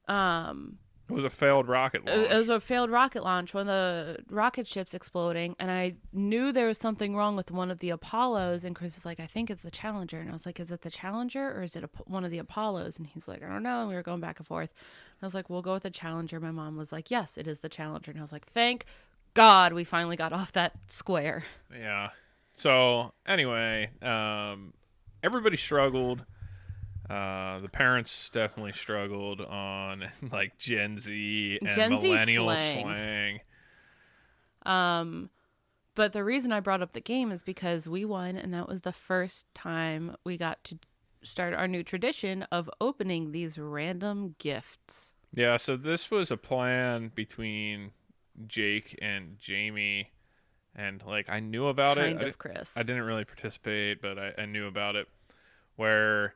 It was a failed rocket launch. it was a failed rocket launch, one of the rocket ships exploding, and I knew there was something wrong with one of the Apollos, and Chris is like, I think it's the Challenger, and I was like, is it the Challenger or is it one of the Apollos? And he's like, I don't know, and we were going back and forth. And I was like, we'll go with the Challenger. My mom was like, yes, it is the Challenger, and I was like, thank God we finally got off that square. Yeah. So anyway, everybody struggled. The parents definitely struggled on like Gen Z and Gen Z millennial slang. slang. But the reason I brought up the game is because we won, and that was the first time we got to start our new tradition of opening these random gifts. Yeah, so this was a plan between Jake and Jamie, and like I knew about Kind it. of, Chris. I didn't really participate, but I knew about it. Where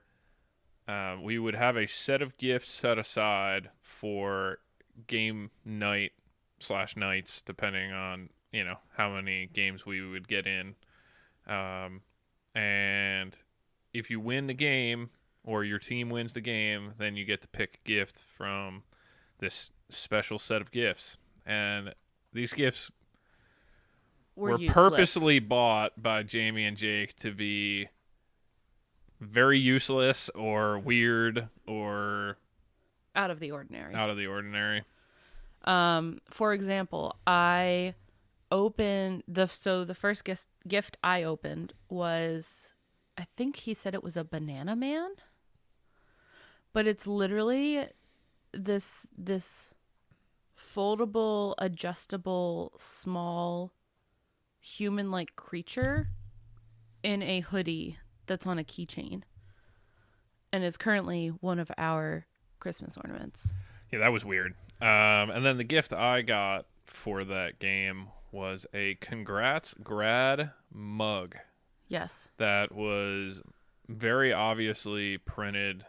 we would have a set of gifts set aside for game night / nights, depending on how many games we would get in. And if you win the game or your team wins the game, then you get to pick a gift from this special set of gifts. And these gifts were useless. purposely bought by Jamie and Jake to be very useless or weird or out of the ordinary. out of the ordinary. For example, I opened the first gift I opened was, I think he said it was a banana man, but it's literally this foldable, adjustable, small human-like creature in a hoodie that's on a keychain, and is currently one of our Christmas ornaments. Yeah, that was weird. And then the gift I got for that game was a congrats grad mug Yes. that was very obviously printed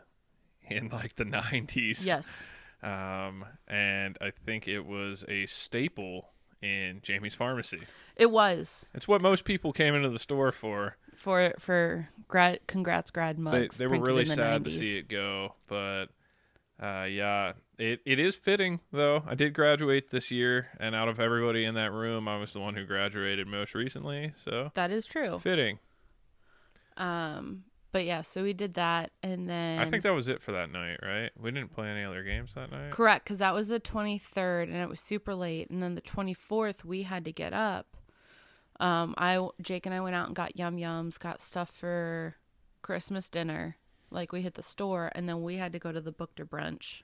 in like the 90s. Yes. And I think it was a staple in Jamie's Pharmacy. It was. It's what most people came into the store for. For congrats grad mugs. They were printed really in the sad 90s. to see it go, but yeah, it is fitting though. I did graduate this year, and out of everybody in that room, I was the one who graduated most recently, so That is true. fitting. But yeah, so we did that, and then I think that was it for that night, right? We didn't play any other games that night. correct, because that was the 23rd, and it was super late, and then the 24th we had to get up. Jake and I went out and got Yum Yums, got stuff for Christmas dinner. Like, we hit the store, and then we had to go to the Bookter brunch.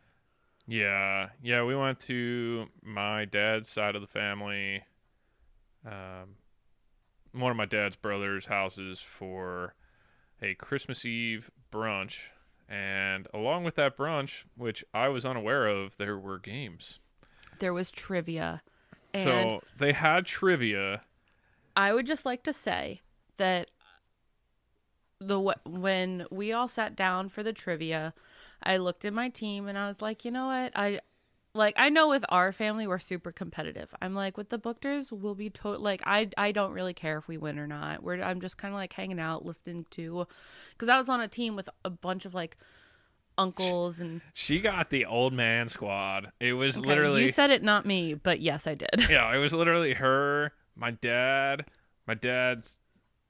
Yeah, we went to my dad's side of the family, one of my dad's brother's houses for a Christmas Eve brunch, and along with that brunch, which I was unaware of, there were games. There was trivia. And So they had trivia. I would just like to say that when we all sat down for the trivia, I looked at my team and I was like, you know what? I know with our family we're super competitive. I'm like, with the Bookters, we'll be I don't really care if we win or not. I'm just kind of like hanging out, listening to, because I was on a team with a bunch of like uncles and. She got the old man squad. It was Okay, literally. you said it, not me, but yes, I did. Yeah, it was literally her, my dad, my dad's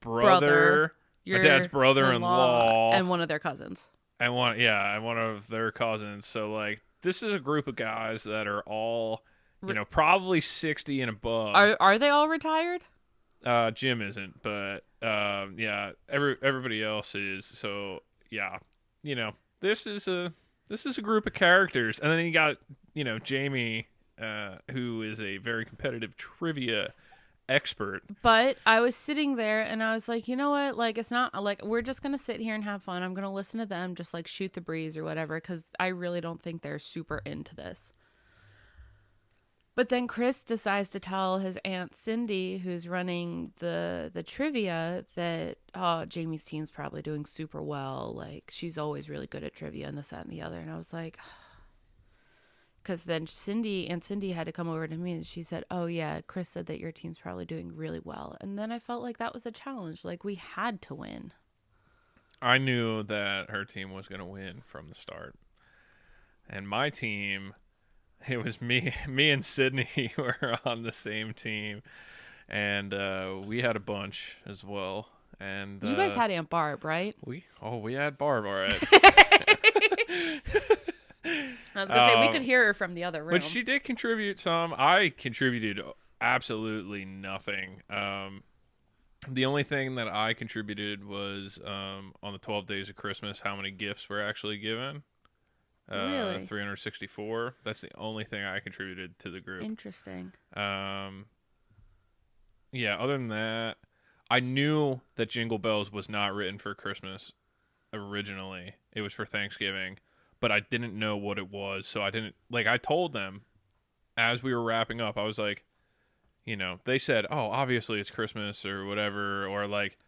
brother, my dad's brother-in-law, and one of their cousins. and one of their cousins. So like, this is a group of guys that are all, probably 60 and above. Are they all retired? Jim isn't, but yeah, everybody else is. So yeah, this is a group of characters, and then you got Jamie, who is a very competitive trivia expert. But I was sitting there and I was like, you know what? Like, it's not like we're just going to sit here and have fun. I'm going to listen to them just like shoot the breeze or whatever, because I really don't think they're super into this. But then Chris decides to tell his Aunt Cindy, who's running the trivia, that, oh, Jamie's team's probably doing super well. Like, she's always really good at trivia and this, that, and the other. And I was like, because then Aunt Cindy had to come over to me and she said, oh yeah, Chris said that your team's probably doing really well. And then I felt like that was a challenge. Like, we had to win. I knew that her team was going to win from the start. And my team, it was me and Sydney were on the same team. And we had a bunch as well. And You guys had Aunt Barb, right? we had Barb, all right. I was gonna say we could hear her from the other room. But she did contribute some. I contributed absolutely nothing. The only thing that I contributed was on the 12 days of Christmas, how many gifts were actually given. Really? 364. That's the only thing I contributed to the group. Interesting. Yeah, other than that, I knew that Jingle Bells was not written for Christmas originally. It was for Thanksgiving, but I didn't know what it was, so I didn't, like, I told them as we were wrapping up, I was like, you know, they said, oh, obviously it's Christmas or whatever, or like,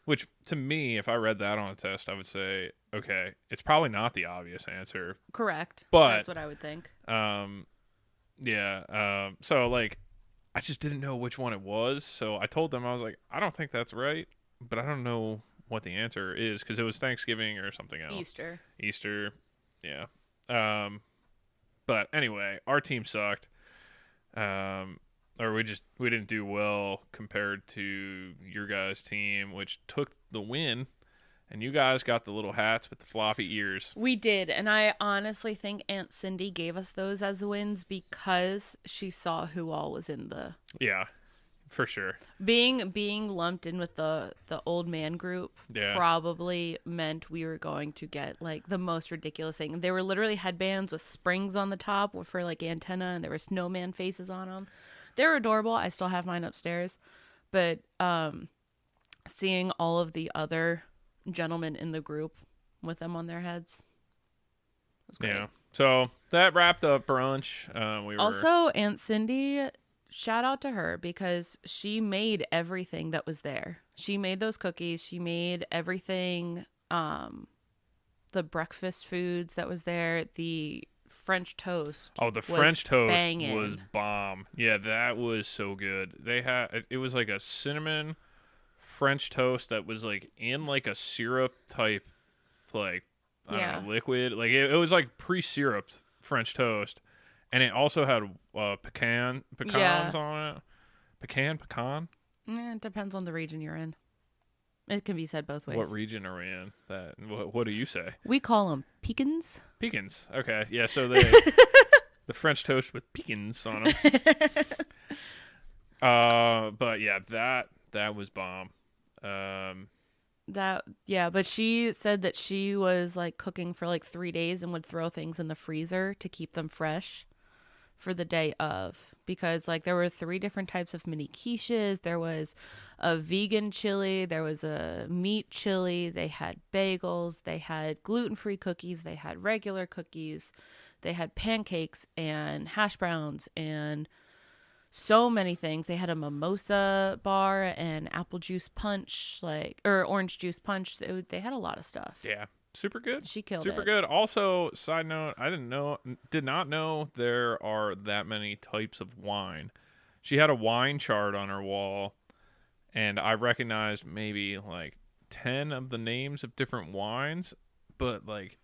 which to me, if I read that on a test, I would say, okay, it's probably not the obvious answer. Correct. But that's what I would think. Yeah. So like, I just didn't know which one it was. So I told them, I was like, I don't think that's right, but I don't know what the answer is because it was Thanksgiving or something else. Easter. Yeah. But anyway, our team sucked. Or we didn't do well compared to your guys' team, which took the win. And you guys got the little hats with the floppy ears. We did, and I honestly think Aunt Cindy gave us those as wins because she saw who all was in the... Yeah, for sure. Being lumped in with the old man group probably meant we were going to get, like, the most ridiculous thing. They were literally headbands with springs on the top for, like, antenna, and there were snowman faces on them. They were adorable. I still have mine upstairs. But seeing all of the other... gentlemen in the group with them on their heads. Was great. Yeah. So that wrapped up brunch. Also, Aunt Cindy, shout out to her because she made everything that was there. She made those cookies. She made everything, the breakfast foods that was there. The French toast. Oh, the French toast was bomb. Yeah, that was so good. It was like a cinnamon French toast that was like in like a syrup type, like I don't know, liquid. Like it was like pre-syruped French toast, and it also had pecans on it. Pecan. It depends on the region you're in. It can be said both ways. What region are we in? What do you say? We call them pecans. Pecans. Okay, yeah. So the French toast with pecans on them. But yeah, that was bomb. But she said that she was like cooking for like 3 days and would throw things in the freezer to keep them fresh for the day of, because like there were 3 different types of mini quiches. There was a vegan chili, there was a meat chili, they had bagels, they had gluten-free cookies, they had regular cookies, they had pancakes and hash browns and so many things. They had a mimosa bar and apple juice punch, or orange juice punch. They had a lot of stuff. Yeah, super good. She killed it. Super good. Also, side note, I did not know there are that many types of wine. She had a wine chart on her wall, and I recognized maybe like 10 of the names of different wines, but like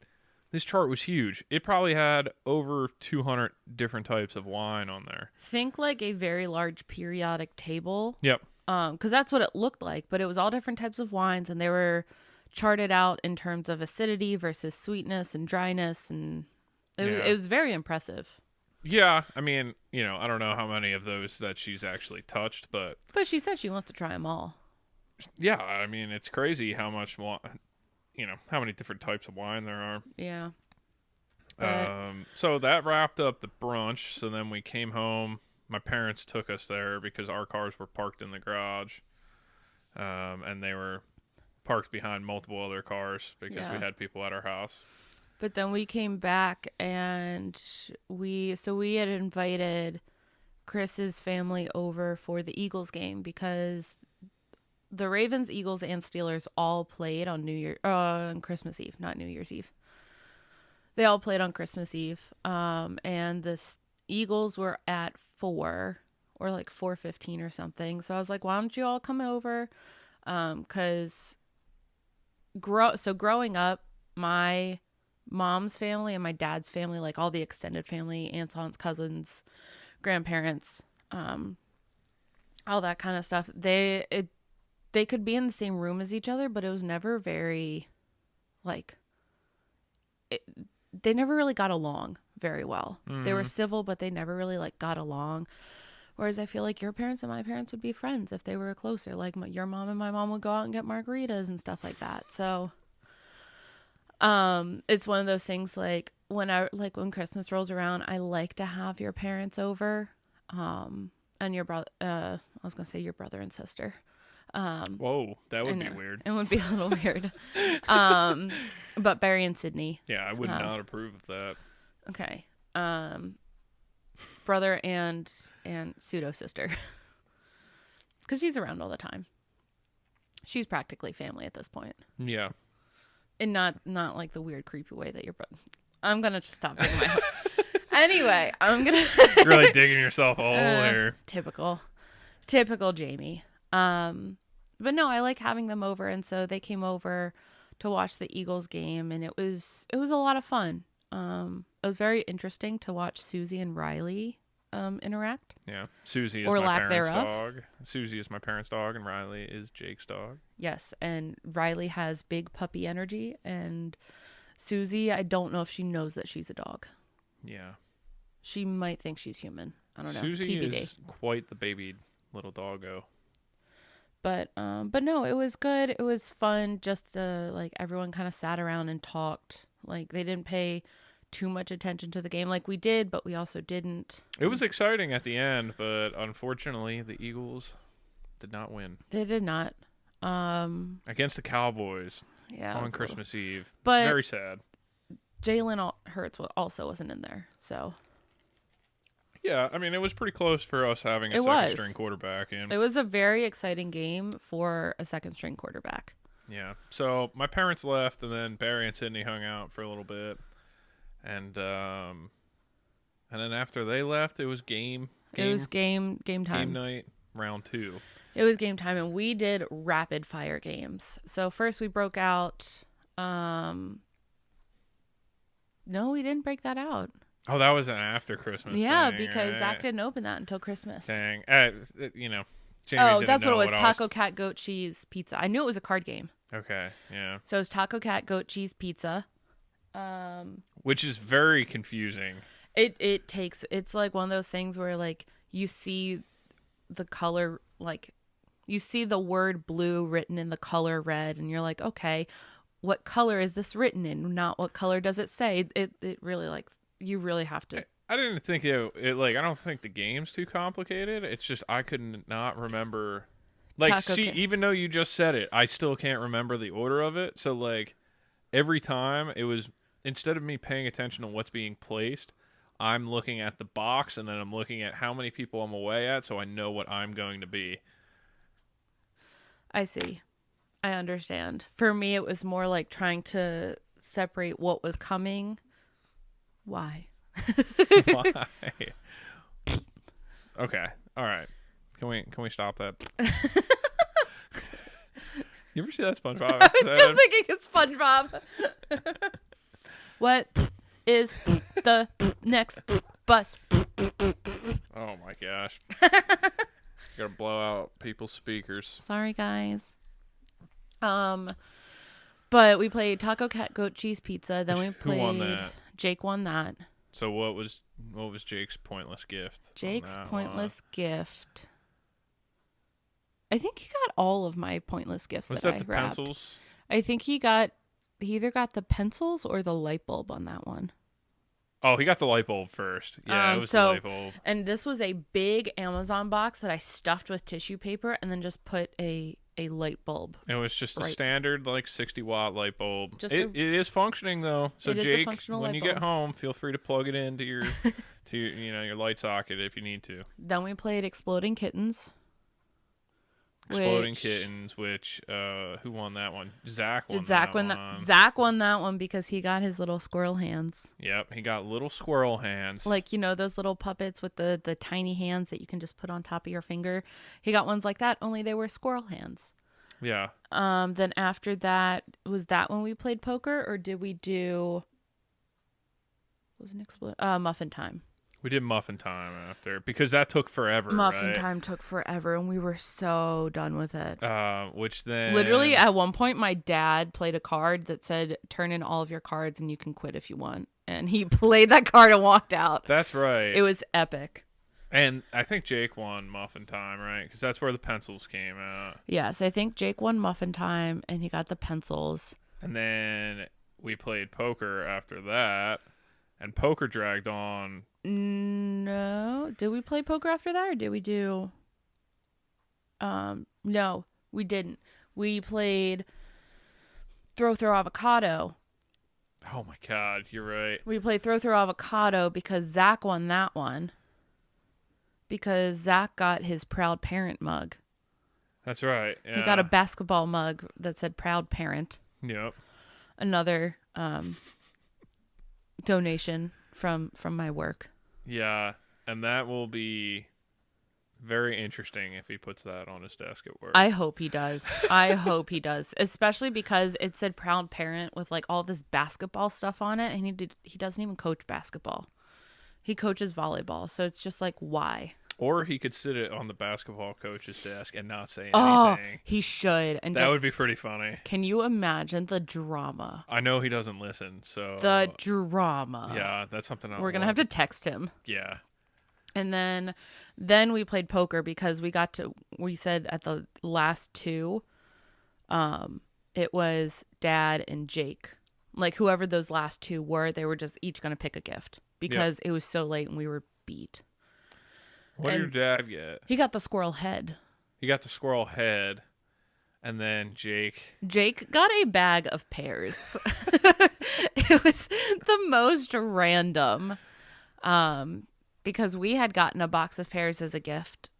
this chart was huge. It probably had over 200 different types of wine on there. Think like a very large periodic table. Yep. Because that's what it looked like, but it was all different types of wines, and they were charted out in terms of acidity versus sweetness and dryness, and it was very impressive. Yeah, I mean, I don't know how many of those that she's actually touched, but she said she wants to try them all. Yeah, I mean, it's crazy how much how many different types of wine there are. Yeah. So that wrapped up the brunch. So then we came home. My parents took us there because our cars were parked in the garage. And they were parked behind multiple other cars because we had people at our house. But then we came back and we had invited Chris's family over for the Eagles game because the Ravens, Eagles, and Steelers all played on on Christmas Eve, not New Year's Eve. They all played on Christmas Eve. And the Eagles were at 4 or like 4:15 or something. So I was like, why don't you all come over? Because growing up, my mom's family and my dad's family, like all the extended family, aunts, cousins, grandparents, all that kind of stuff, they could be in the same room as each other, but it was never very, like, they never really got along very well. They were civil, but they never really, like, got along. Whereas I feel like your parents and my parents would be friends if they were closer. Like, your mom and my mom would go out and get margaritas and stuff like that. So it's one of those things, like, when Christmas rolls around, I like to have your parents over, and your brother, I was going to say your brother and sister. Whoa, that would be weird. It would be a little weird. But Barry and Sydney. Yeah, I would not approve of that. Okay. Brother and pseudo sister. Because she's around all the time. She's practically family at this point. Yeah. And not like the weird, creepy way that your brother. I'm going to just stop digging my hole. Anyway, I'm going to. You're really digging yourself a hole there. Typical Jamie. But no, I like having them over, and so they came over to watch the Eagles game, and it was a lot of fun. It was very interesting to watch Susie and Riley interact. Yeah, Susie is or my lack parents' thereof. dog. Susie is my parents' dog, and Riley is Jake's dog. Yes, and Riley has big puppy energy, and Susie, I don't know if she knows that she's a dog. Yeah, she might think she's human. I don't know. Susie TBD. is quite the baby little doggo. But no, it was good. It was fun. Just like everyone kind of sat around and talked. Like they didn't pay too much attention to the game like we did, but we also didn't. It was exciting at the end, but unfortunately, the Eagles did not win. They did not. Against the Cowboys Yeah, on Christmas Eve. But very sad. Jalen Hurts also wasn't in there, so. Yeah, I mean, it was pretty close for us having a second-string quarterback in. It was a very exciting game for a second-string quarterback. Yeah. So my parents left, and then Barry and Sydney hung out for a little bit, and then after they left, it was game time. Game night, round 2. It was game time, and we did rapid fire games. So first we broke out. No, we didn't break that out. Oh, that was an after Christmas Yeah, thing, because right? Zach didn't open that until Christmas. Dang. Jamie that's what it was. I Taco, cat, goat, cheese, pizza. I knew it was a card game. Okay, yeah. So it was taco, cat, goat, cheese, pizza. Which is very confusing. It's like one of those things where like you see the color, like you see the word blue written in the color red, and you're like, okay, what color is this written in? Not what color does it say? It really, like, you really have to. I didn't think it like, I don't think the game's too complicated. It's just I could not remember. Like, even though you just said it, I still can't remember the order of it. So, like, every time it was, instead of me paying attention to what's being placed, I'm looking at the box, and then I'm looking at how many people I'm away at, so I know what I'm going to be. I see. I understand. For me, it was more like trying to separate what was coming. Why? Why? Okay. All right. Can we stop that? You ever see that SpongeBob I was just thinking of SpongeBob. What is the next bus? Oh my gosh. Gotta blow out people's speakers. Sorry, guys. But we played taco, cat, goat, cheese, pizza. Then we played. Who won that? Jake won that. So what was Jake's pointless gift? Jake's pointless gift. I think he got all of my pointless gifts. Was that that I the wrapped. pencils? I think he either got the pencils or the light bulb on that one. Oh, he got the light bulb first. Yeah, it was the light bulb. And this was a big Amazon box that I stuffed with tissue paper and then just put a light bulb. It was just a standard, like, 60-watt light bulb. It is functioning, though. So, it is Jake, a functional when light you bulb. get home, feel free to plug it into your your light socket if you need to. Then we played Exploding Kittens. Exploding Kittens, which who won that one? Zach won Zach that one. Zach won that one because he got his little squirrel hands. Yep, he got little squirrel hands. Like, those little puppets with the tiny hands that you can just put on top of your finger. He got ones like that, only they were squirrel hands. Yeah. Then after that, was that when we played poker, or did we was that when we played poker, or did we do what was next one? Muffin Time. We did Muffin Time after because that took forever, Muffin right? Time took forever, and we were so done with it. Which then Literally, at one point, my dad played a card that said, "Turn in all of your cards, and you can quit if you want." And he played that card and walked out. That's right. It was epic. And I think Jake won Muffin Time, right? Because that's where the pencils came out. Yes, I think Jake won Muffin Time, and he got the pencils. And then we played poker after that, and poker dragged on. No, did we play poker after that, or did we do? No, we didn't. We played Throw Avocado. Oh my God, you're right. We played Throw Avocado because Zach won that one. Because Zach got his Proud Parent mug. That's right. Yeah. He got a basketball mug that said Proud Parent. Yep. Another donation from my work. Yeah, and that will be very interesting if he puts that on his desk at work. I hope he does. I hope he does. Especially because it said Proud Parent with like all this basketball stuff on it, and he doesn't even coach basketball. He coaches volleyball, so it's just like, why? Or he could sit it on the basketball coach's desk and not say Oh, anything. he should. And That would be pretty funny. Can you imagine the drama? I know he doesn't listen, so The drama. yeah, that's something We're gonna have to text him. Yeah. And then we played poker because we said at the last two, it was Dad and Jake. Like whoever those last two were, they were just each gonna pick a gift because it was so late and we were beat. What did your dad get? He got the squirrel head. He got the squirrel head, and then Jake got a bag of pears. It was the most random. Because we had gotten a box of pears as a gift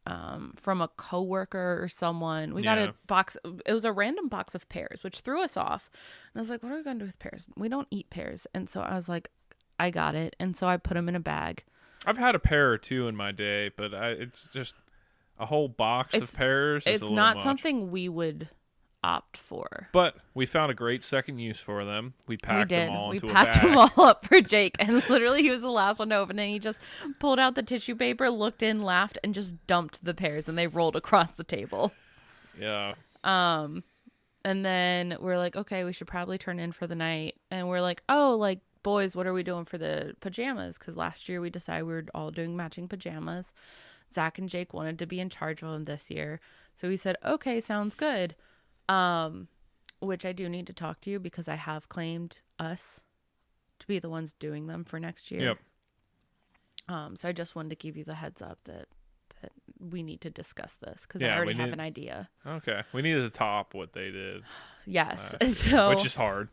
from a coworker or someone. We got a box. It was a random box of pears, which threw us off. And I was like, what are we going to do with pears? We don't eat pears. And so I was like, I got it. And so I put them in a bag. I've had a pear or two in my day, but it's just a whole box of pears. It's not something we would opt for. But we found a great second use for them. We packed them all into a bag. We packed them all up for Jake, and literally he was the last one to open it. And he just pulled out the tissue paper, looked in, laughed, and just dumped the pears, and they rolled across the table. Yeah. And then we're like, okay, we should probably turn in for the night. And we're like, oh, like, boys, what are we doing for the pajamas? Because last year we decided we were all doing matching pajamas. Zach and Jake wanted to be in charge of them this year. So we said, okay, sounds good. Which I do need to talk to you because I have claimed us to be the ones doing them for next year. Yep. So I just wanted to give you the heads up that we need to discuss this because I already have an idea. Okay. We needed to top what they did. Yes. So which is hard.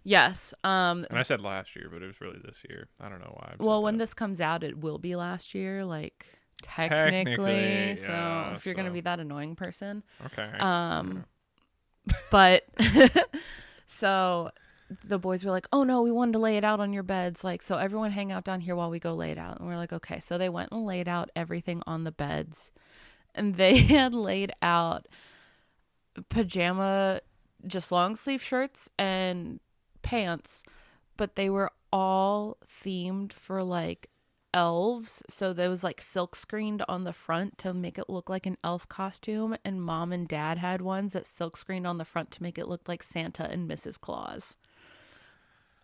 Yes. And I said last year, but it was really this year. I don't know why. Well, when this comes out, it will be last year, like technically. So if you're going to be that annoying person. Okay. But so the boys were like, oh no, we wanted to lay it out on your beds. Like, so everyone hang out down here while we go lay it out. And we're like, okay. So they went and laid out everything on the beds. And they had laid out pajama, just long sleeve shirts and pants, but they were all themed for like elves. So there was like silk screened on the front to make it look like an elf costume, and Mom and Dad had ones that silk screened on the front to make it look like Santa and Mrs. Claus.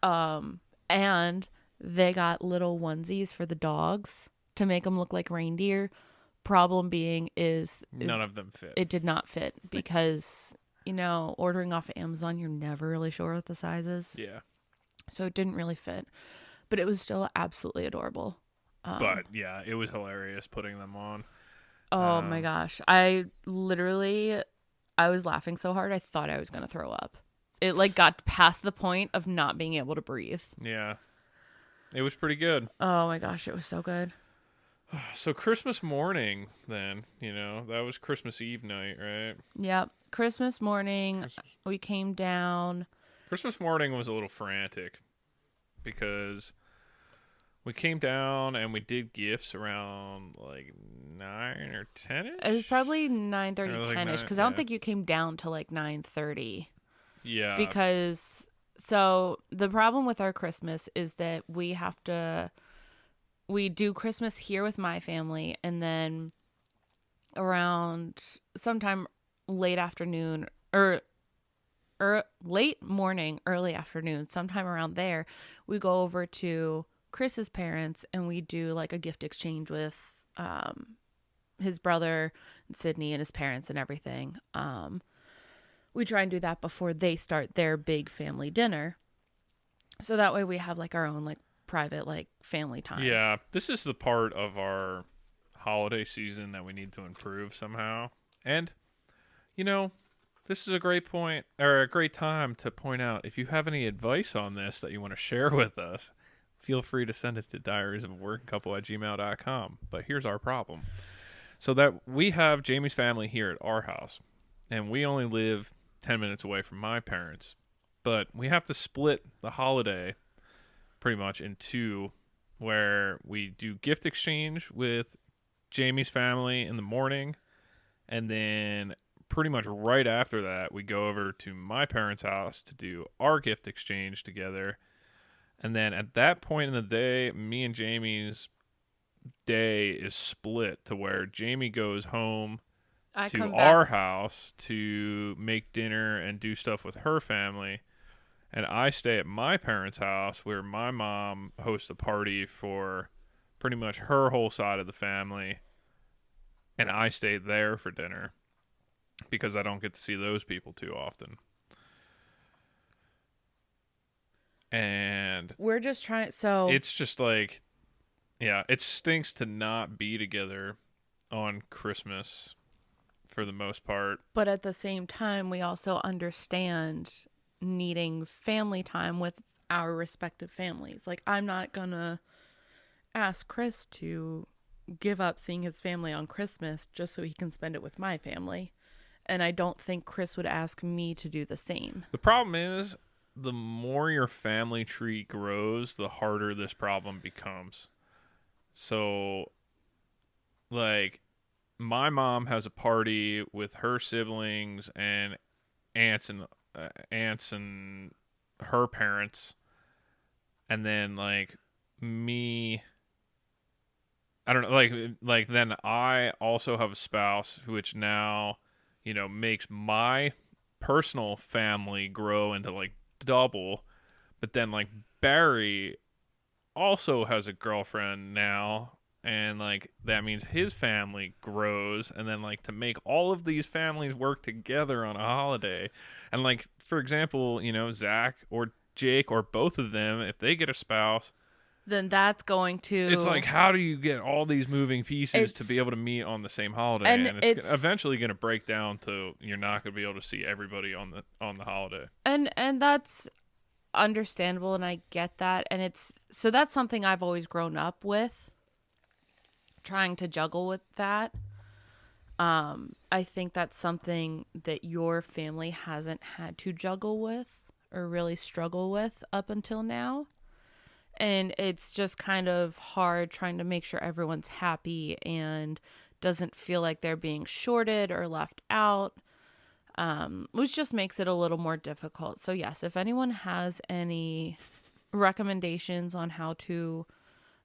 And they got little onesies for the dogs to make them look like reindeer. Problem being is none of them fit. It did not fit because ordering off of Amazon, you're never really sure what the size is. Yeah. So it didn't really fit, but it was still absolutely adorable. But yeah, it was hilarious putting them on. Oh my gosh. I was laughing so hard I thought I was going to throw up. It like got past the point of not being able to breathe. Yeah. It was pretty good. Oh my gosh, it was so good. So Christmas morning then, that was Christmas Eve night, right? Yep. Christmas morning, we came down. Christmas morning was a little frantic because We came down and we did gifts around like 9 or 10 ish. It was probably 9:30, Or like 10ish, 9, because I don't yeah. think you came down till like 9:30. Yeah. Because so the problem with our Christmas is that we do Christmas here with my family, and then around sometime late afternoon or late morning, early afternoon, sometime around there, we go over to Chris's parents and we do like a gift exchange with his brother, Sydney, and his parents and everything. We try and do that before they start their big family dinner. So that way we have like our own like private like family time. Yeah. This is the part of our holiday season that we need to improve somehow. And, you know, this is a great point or a great time to point out if you have any advice on this that you want to share with us, feel free to send it to diariesofaworkingcouple@gmail.com. But here's our problem. So that we have Jamie's family here at our house, and we only live 10 minutes away from my parents. But we have to split the holiday pretty much in two, where we do gift exchange with Jamie's family in the morning, and then pretty much right after that, we go over to my parents' house to do our gift exchange together. And then at that point in the day, me and Jamie's day is split to where Jamie goes home I to come our back. house to make dinner and do stuff with her family. And I stay at my parents' house where my mom hosts a party for pretty much her whole side of the family. And I stay there for dinner because I don't get to see those people too often. And We're just trying. So it's just like, yeah, it stinks to not be together on Christmas for the most part. but at the same time, we also understand needing family time with our respective families. Like, I'm not gonna ask Chris to give up seeing his family on Christmas just so he can spend it with my family. And I don't think Chris would ask me to do the same. The problem is, the more your family tree grows, the harder this problem becomes. So, like, my mom has a party with her siblings and aunts and her parents, and then like me. I don't know, like then I also have a spouse, which now, makes my personal family grow into like double. But then like Barry also has a girlfriend now, and like that means his family grows, and then like to make all of these families work together on a holiday, and like for example, Zach or Jake or both of them, if they get a spouse, Then that's going to. it's like, how do you get all these moving pieces to be It's- able to meet on the same holiday? and And it's- eventually going to break down to you're not going to be able to see everybody on the holiday. And that's understandable, and I get that. And that's something I've always grown up with, trying to juggle with that. I think that's something that your family hasn't had to juggle with or really struggle with up until now. And it's just kind of hard trying to make sure everyone's happy and doesn't feel like they're being shorted or left out, which just makes it a little more difficult. So yes, if anyone has any recommendations on how to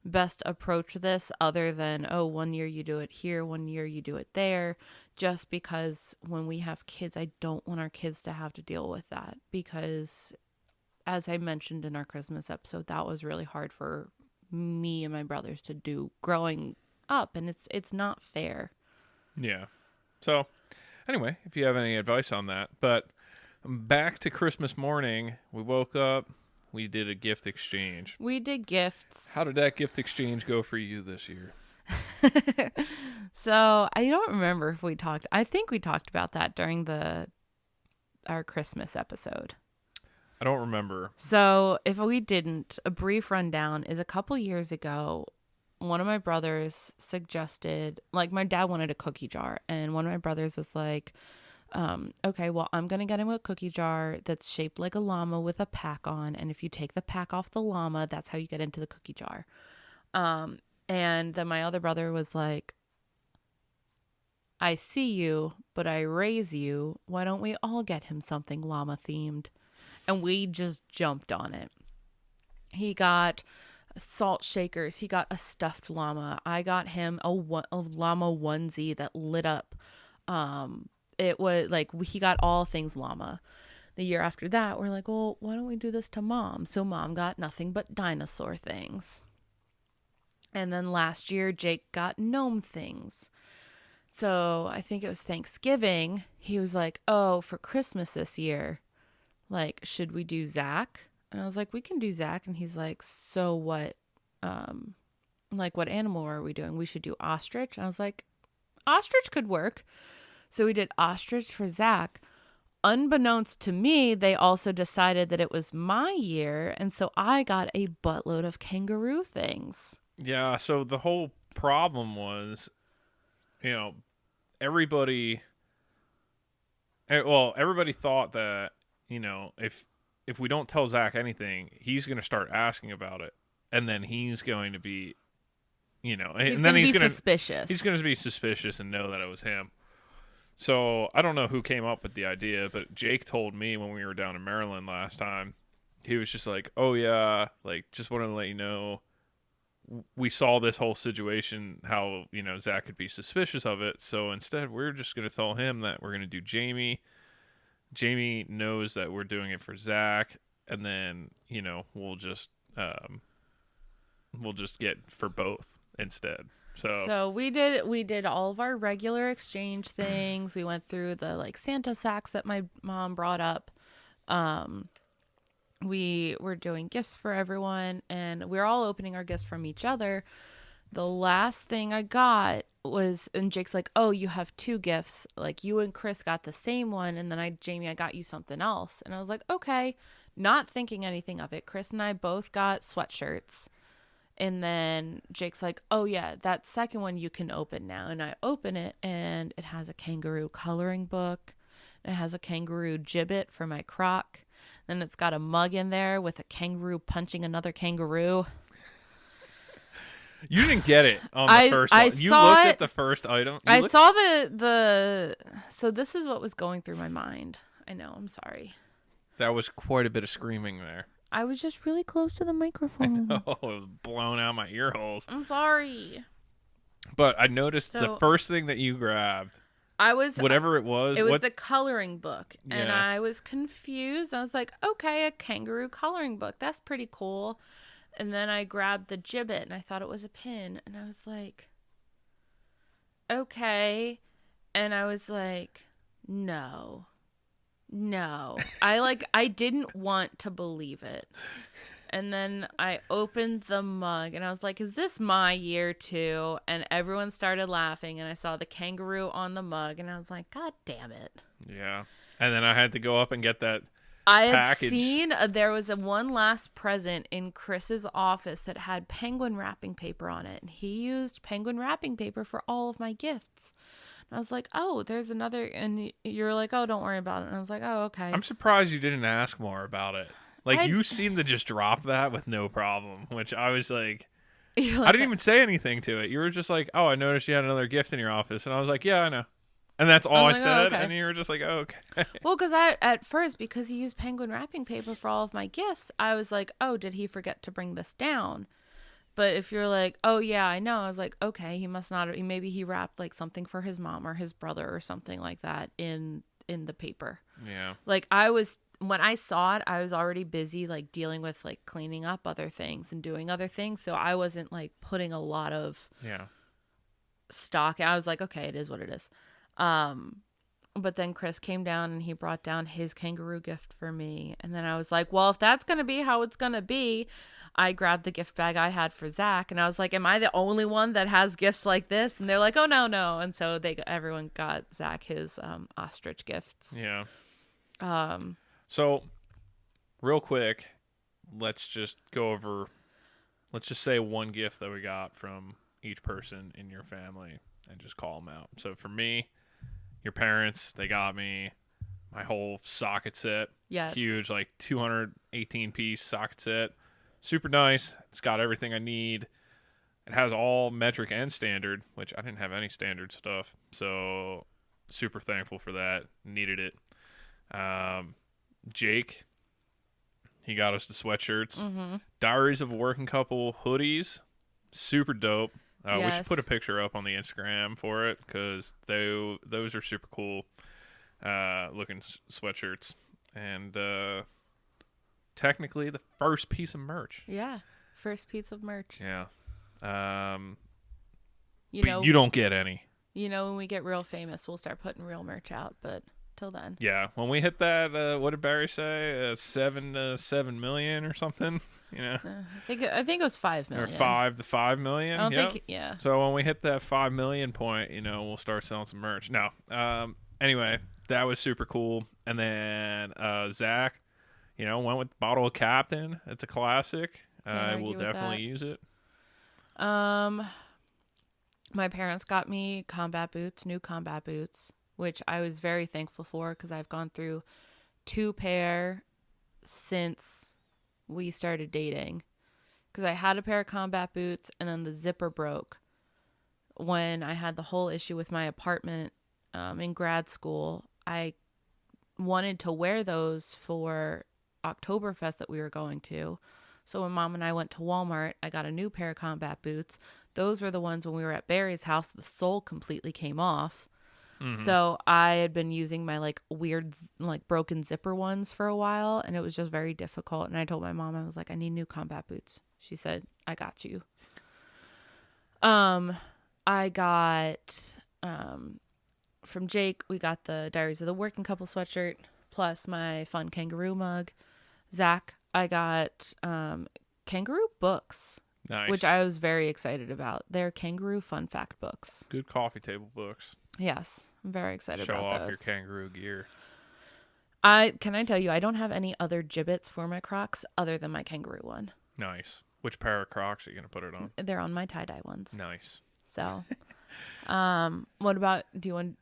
best approach this, other than, oh, 1 year you do it here, 1 year you do it there, just because when we have kids, I don't want our kids to have to deal with that, because as I mentioned in our Christmas episode, that was really hard for me and my brothers to do growing up, and it's not fair. Yeah. So, anyway, if you have any advice on that, but back to Christmas morning, we woke up, we did a gift exchange. We did gifts. How did that gift exchange go for you this year? So I don't remember if we talked. I think we talked about that during our Christmas episode. I don't remember. So if we didn't, a brief rundown is a couple years ago, one of my brothers suggested, like, my dad wanted a cookie jar, and one of my brothers was like, okay, well, I'm going to get him a cookie jar that's shaped like a llama with a pack on. And if you take the pack off the llama, that's how you get into the cookie jar. And then my other brother was like, I see you, but I raise you. Why don't we all get him something llama themed? And we just jumped on it. He got salt shakers. He got a stuffed llama. I got him a llama onesie that lit up. It was like he got all things llama. The year after that, we're like, well, why don't we do this to mom? So mom got nothing but dinosaur things. And then last year, Jake got gnome things. So I think it was Thanksgiving. He was like, oh, for Christmas this year, like, should we do Zach? And I was like, we can do Zach. And he's like, so what? Like, what animal are we doing? We should do ostrich. And I was like, ostrich could work. So we did ostrich for Zach. Unbeknownst to me, they also decided that it was my year. And so I got a buttload of kangaroo things. Yeah, so the whole problem was, everybody thought that, if we don't tell Zach anything, he's going to start asking about it. And then he's going to be, he's going to be suspicious. He's going to be suspicious and know that it was him. So I don't know who came up with the idea, but Jake told me when we were down in Maryland last time, he was just like, oh yeah, like, just wanted to let you know, we saw this whole situation, how, Zach could be suspicious of it. So instead, we're just going to tell him that we're going to do Jamie. Jamie knows that we're doing it for Zach. And then, we'll just get for both instead. So we did all of our regular exchange things. We went through the like Santa sacks that my mom brought up. We were doing gifts for everyone, and we were all opening our gifts from each other. The last thing I got was, and Jake's like, oh, you have two gifts. Like, you and Chris got the same one, and then Jamie, I got you something else. And I was like, okay, not thinking anything of it. Chris and I both got sweatshirts. And then Jake's like, oh yeah, that second one you can open now. And I open it, and it has a kangaroo coloring book. It has a kangaroo gibbet for my croc. Then it's got a mug in there with a kangaroo punching another kangaroo. You didn't get it on the first one. You looked at the first item. Saw the. So this is what was going through my mind. I know, I'm sorry. That was quite a bit of screaming there. I was just really close to the microphone. Oh, it was blowing out my ear holes. I'm sorry. But I noticed the first thing that you grabbed, whatever it was. It was the coloring book. Yeah. And I was confused. I was like, okay, a kangaroo coloring book. That's pretty cool. And then I grabbed the gibbet, and I thought it was a pin. And I was like, okay. And I was like, no. I didn't want to believe it. And then I opened the mug, and I was like, is this my year too? And everyone started laughing, and I saw the kangaroo on the mug, and I was like, God damn it. Yeah. And then I had to go up and get that I package. had seen there was one last present in Chris's office that had penguin wrapping paper on it, and he used penguin wrapping paper for all of my gifts. And I was like, oh, there's another, and you're like, oh, don't worry about it. And I was like, oh, okay. I'm surprised you didn't ask more about it. Like, you seem to just drop that with no problem, which I was like, I didn't even say anything to it. You were just like, oh, I noticed you had another gift in your office. And I was like, yeah, I know. And that's all I said. Oh, okay. And you were just like, oh, okay. Well, because at first, because he used penguin wrapping paper for all of my gifts, I was like, oh, did he forget to bring this down? But if you're like, oh, yeah, I know. I was like, okay, he must not. Maybe he wrapped like something for his mom or his brother or something like that in the paper. Yeah. Like, when I saw it, I was already busy like dealing with like cleaning up other things and doing other things. So I wasn't like putting a lot of stock. I was like, okay, it is what it is. But then Chris came down and he brought down his kangaroo gift for me. And then I was like, well, if that's going to be how it's going to be, I grabbed the gift bag I had for Zach. And I was like, am I the only one that has gifts like this? And they're like, oh, no. And so everyone got Zach his ostrich gifts. Yeah. So real quick, let's just say one gift that we got from each person in your family and just call them out. So for me, your parents, they got me my whole socket set. Yes. Huge, like 218 piece socket set. Super nice. It's got everything I need. It has all metric and standard, which I didn't have any standard stuff. So super thankful for that. Needed it. Jake, he got us the sweatshirts. Diaries of a Working Couple hoodies. Super dope. We should Yes. put a picture up on the Instagram for it because those are super cool looking sweatshirts. And technically the first piece of merch. Yeah. First piece of merch. Yeah. You But know, you don't get any. when we get real famous, we'll start putting real merch out. But till then, Yeah, when we hit that, what did Barry say? 7 million or something. I think it was 5 million. Or 5 million. I don't Yep. think. Yeah. So when we hit that 5 million point, we'll start selling some merch. No. Anyway, that was super cool. And then Zach, went with Bottle of Captain. It's a classic. Can't I argue will with definitely that. use it. My parents got me new combat boots, which I was very thankful for because I've gone through 2 pair since we started dating. Because I had a pair of combat boots and then the zipper broke when I had the whole issue with my apartment in grad school. I wanted to wear those for Oktoberfest that we were going to. So when Mom and I went to Walmart, I got a new pair of combat boots. Those were the ones when we were at Barry's house, the sole completely came off. So I had been using my weird broken zipper ones for a while, and it was just very difficult. And I told my mom, I was like, I need new combat boots. She said, I got you. I got from Jake, we got the Diaries of the Working Couple sweatshirt plus my fun kangaroo mug. Zach, I got kangaroo books, Nice. which I was very excited about. They're kangaroo fun fact books. Good coffee table books. Yes, I'm very excited Show about off those. your kangaroo gear. Can I tell you, I don't have any other gibbets for my Crocs other than my kangaroo one. Nice. Which pair of Crocs are you going to put it on? They're on my tie-dye ones. Nice. So, what about, do you want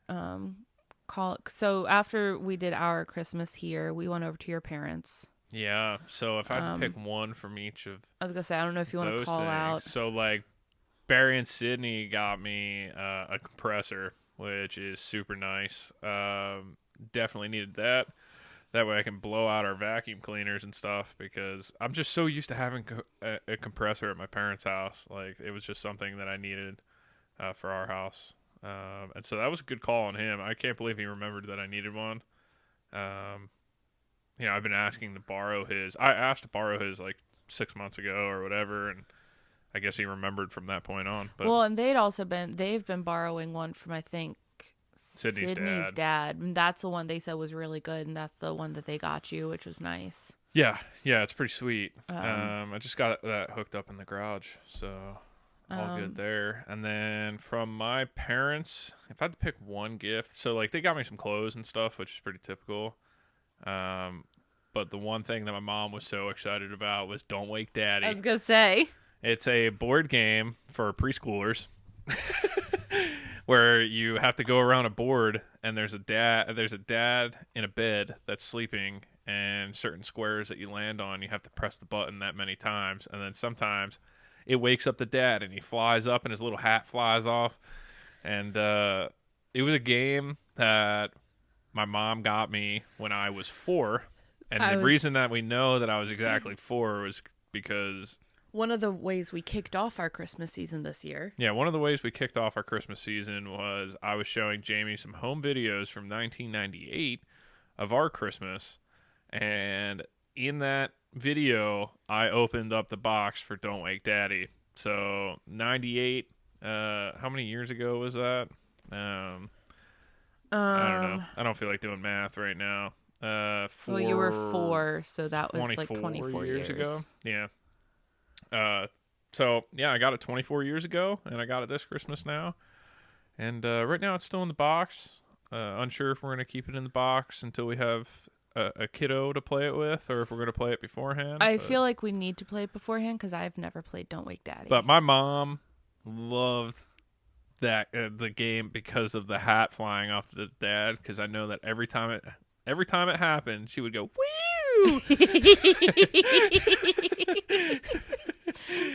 call? So after we did our Christmas here, we went over to your parents. Yeah. So if I had to pick one from each of I was gonna say, I don't know if you want to those call things. out. So Barry and Sydney got me a compressor, which is super nice. Definitely needed that. That way I can blow out our vacuum cleaners and stuff because I'm just so used to having a compressor at my parents' house. It was just something that I needed for our house. And so that was a good call on him. I can't believe he remembered that I needed one. I've been asking to borrow his. I asked to borrow his 6 months ago or whatever, and I guess he remembered from that point on. But Well, and they've been borrowing one from, I think, Sydney's dad. And that's the one they said was really good, and that's the one that they got you, which was nice. yeah, it's pretty sweet. I just got that hooked up in the garage, so all good there. And then from my parents, if I had to pick one gift, so they got me some clothes and stuff, which is pretty typical. But the one thing that my mom was so excited about was Don't Wake Daddy. I was gonna say. It's a board game for preschoolers where you have to go around a board and there's a dad in a bed that's sleeping, and certain squares that you land on, you have to press the button that many times, and then sometimes it wakes up the dad and he flies up and his little hat flies off. And it was a game that my mom got me when I was 4. And the reason that we know that I was exactly 4 was because one of the ways we kicked off our Christmas season this year. Yeah, one of the ways we kicked off our Christmas season was I was showing Jamie some home videos from 1998 of our Christmas. And in that video, I opened up the box for Don't Wake Daddy. So 98, how many years ago was that? I don't know. I don't feel like doing math right now. Well, you were 4, so that was 24 years ago. Yeah. So yeah, I got it 24 years ago, and I got it this Christmas now. And right now it's still in the box. Unsure if we're gonna keep it in the box until we have a kiddo to play it with, or if we're gonna play it beforehand. I feel like we need to play it beforehand because I've never played Don't Wake Daddy. But my mom loved that the game because of the hat flying off the dad. Because I know that every time it happened, she would go woo.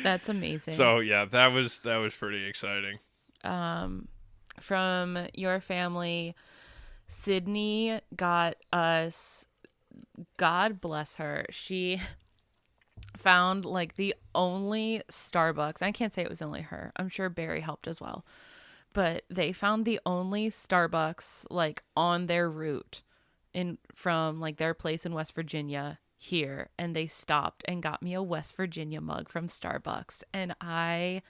That's amazing. So yeah, that was pretty exciting. From your family, Sydney got us, God bless her, she found like the only Starbucks. I can't say it was only her. I'm sure Barry helped as well. But they found the only Starbucks like on their route in from like their place in West Virginia here, and they stopped and got me a West Virginia mug from Starbucks, and I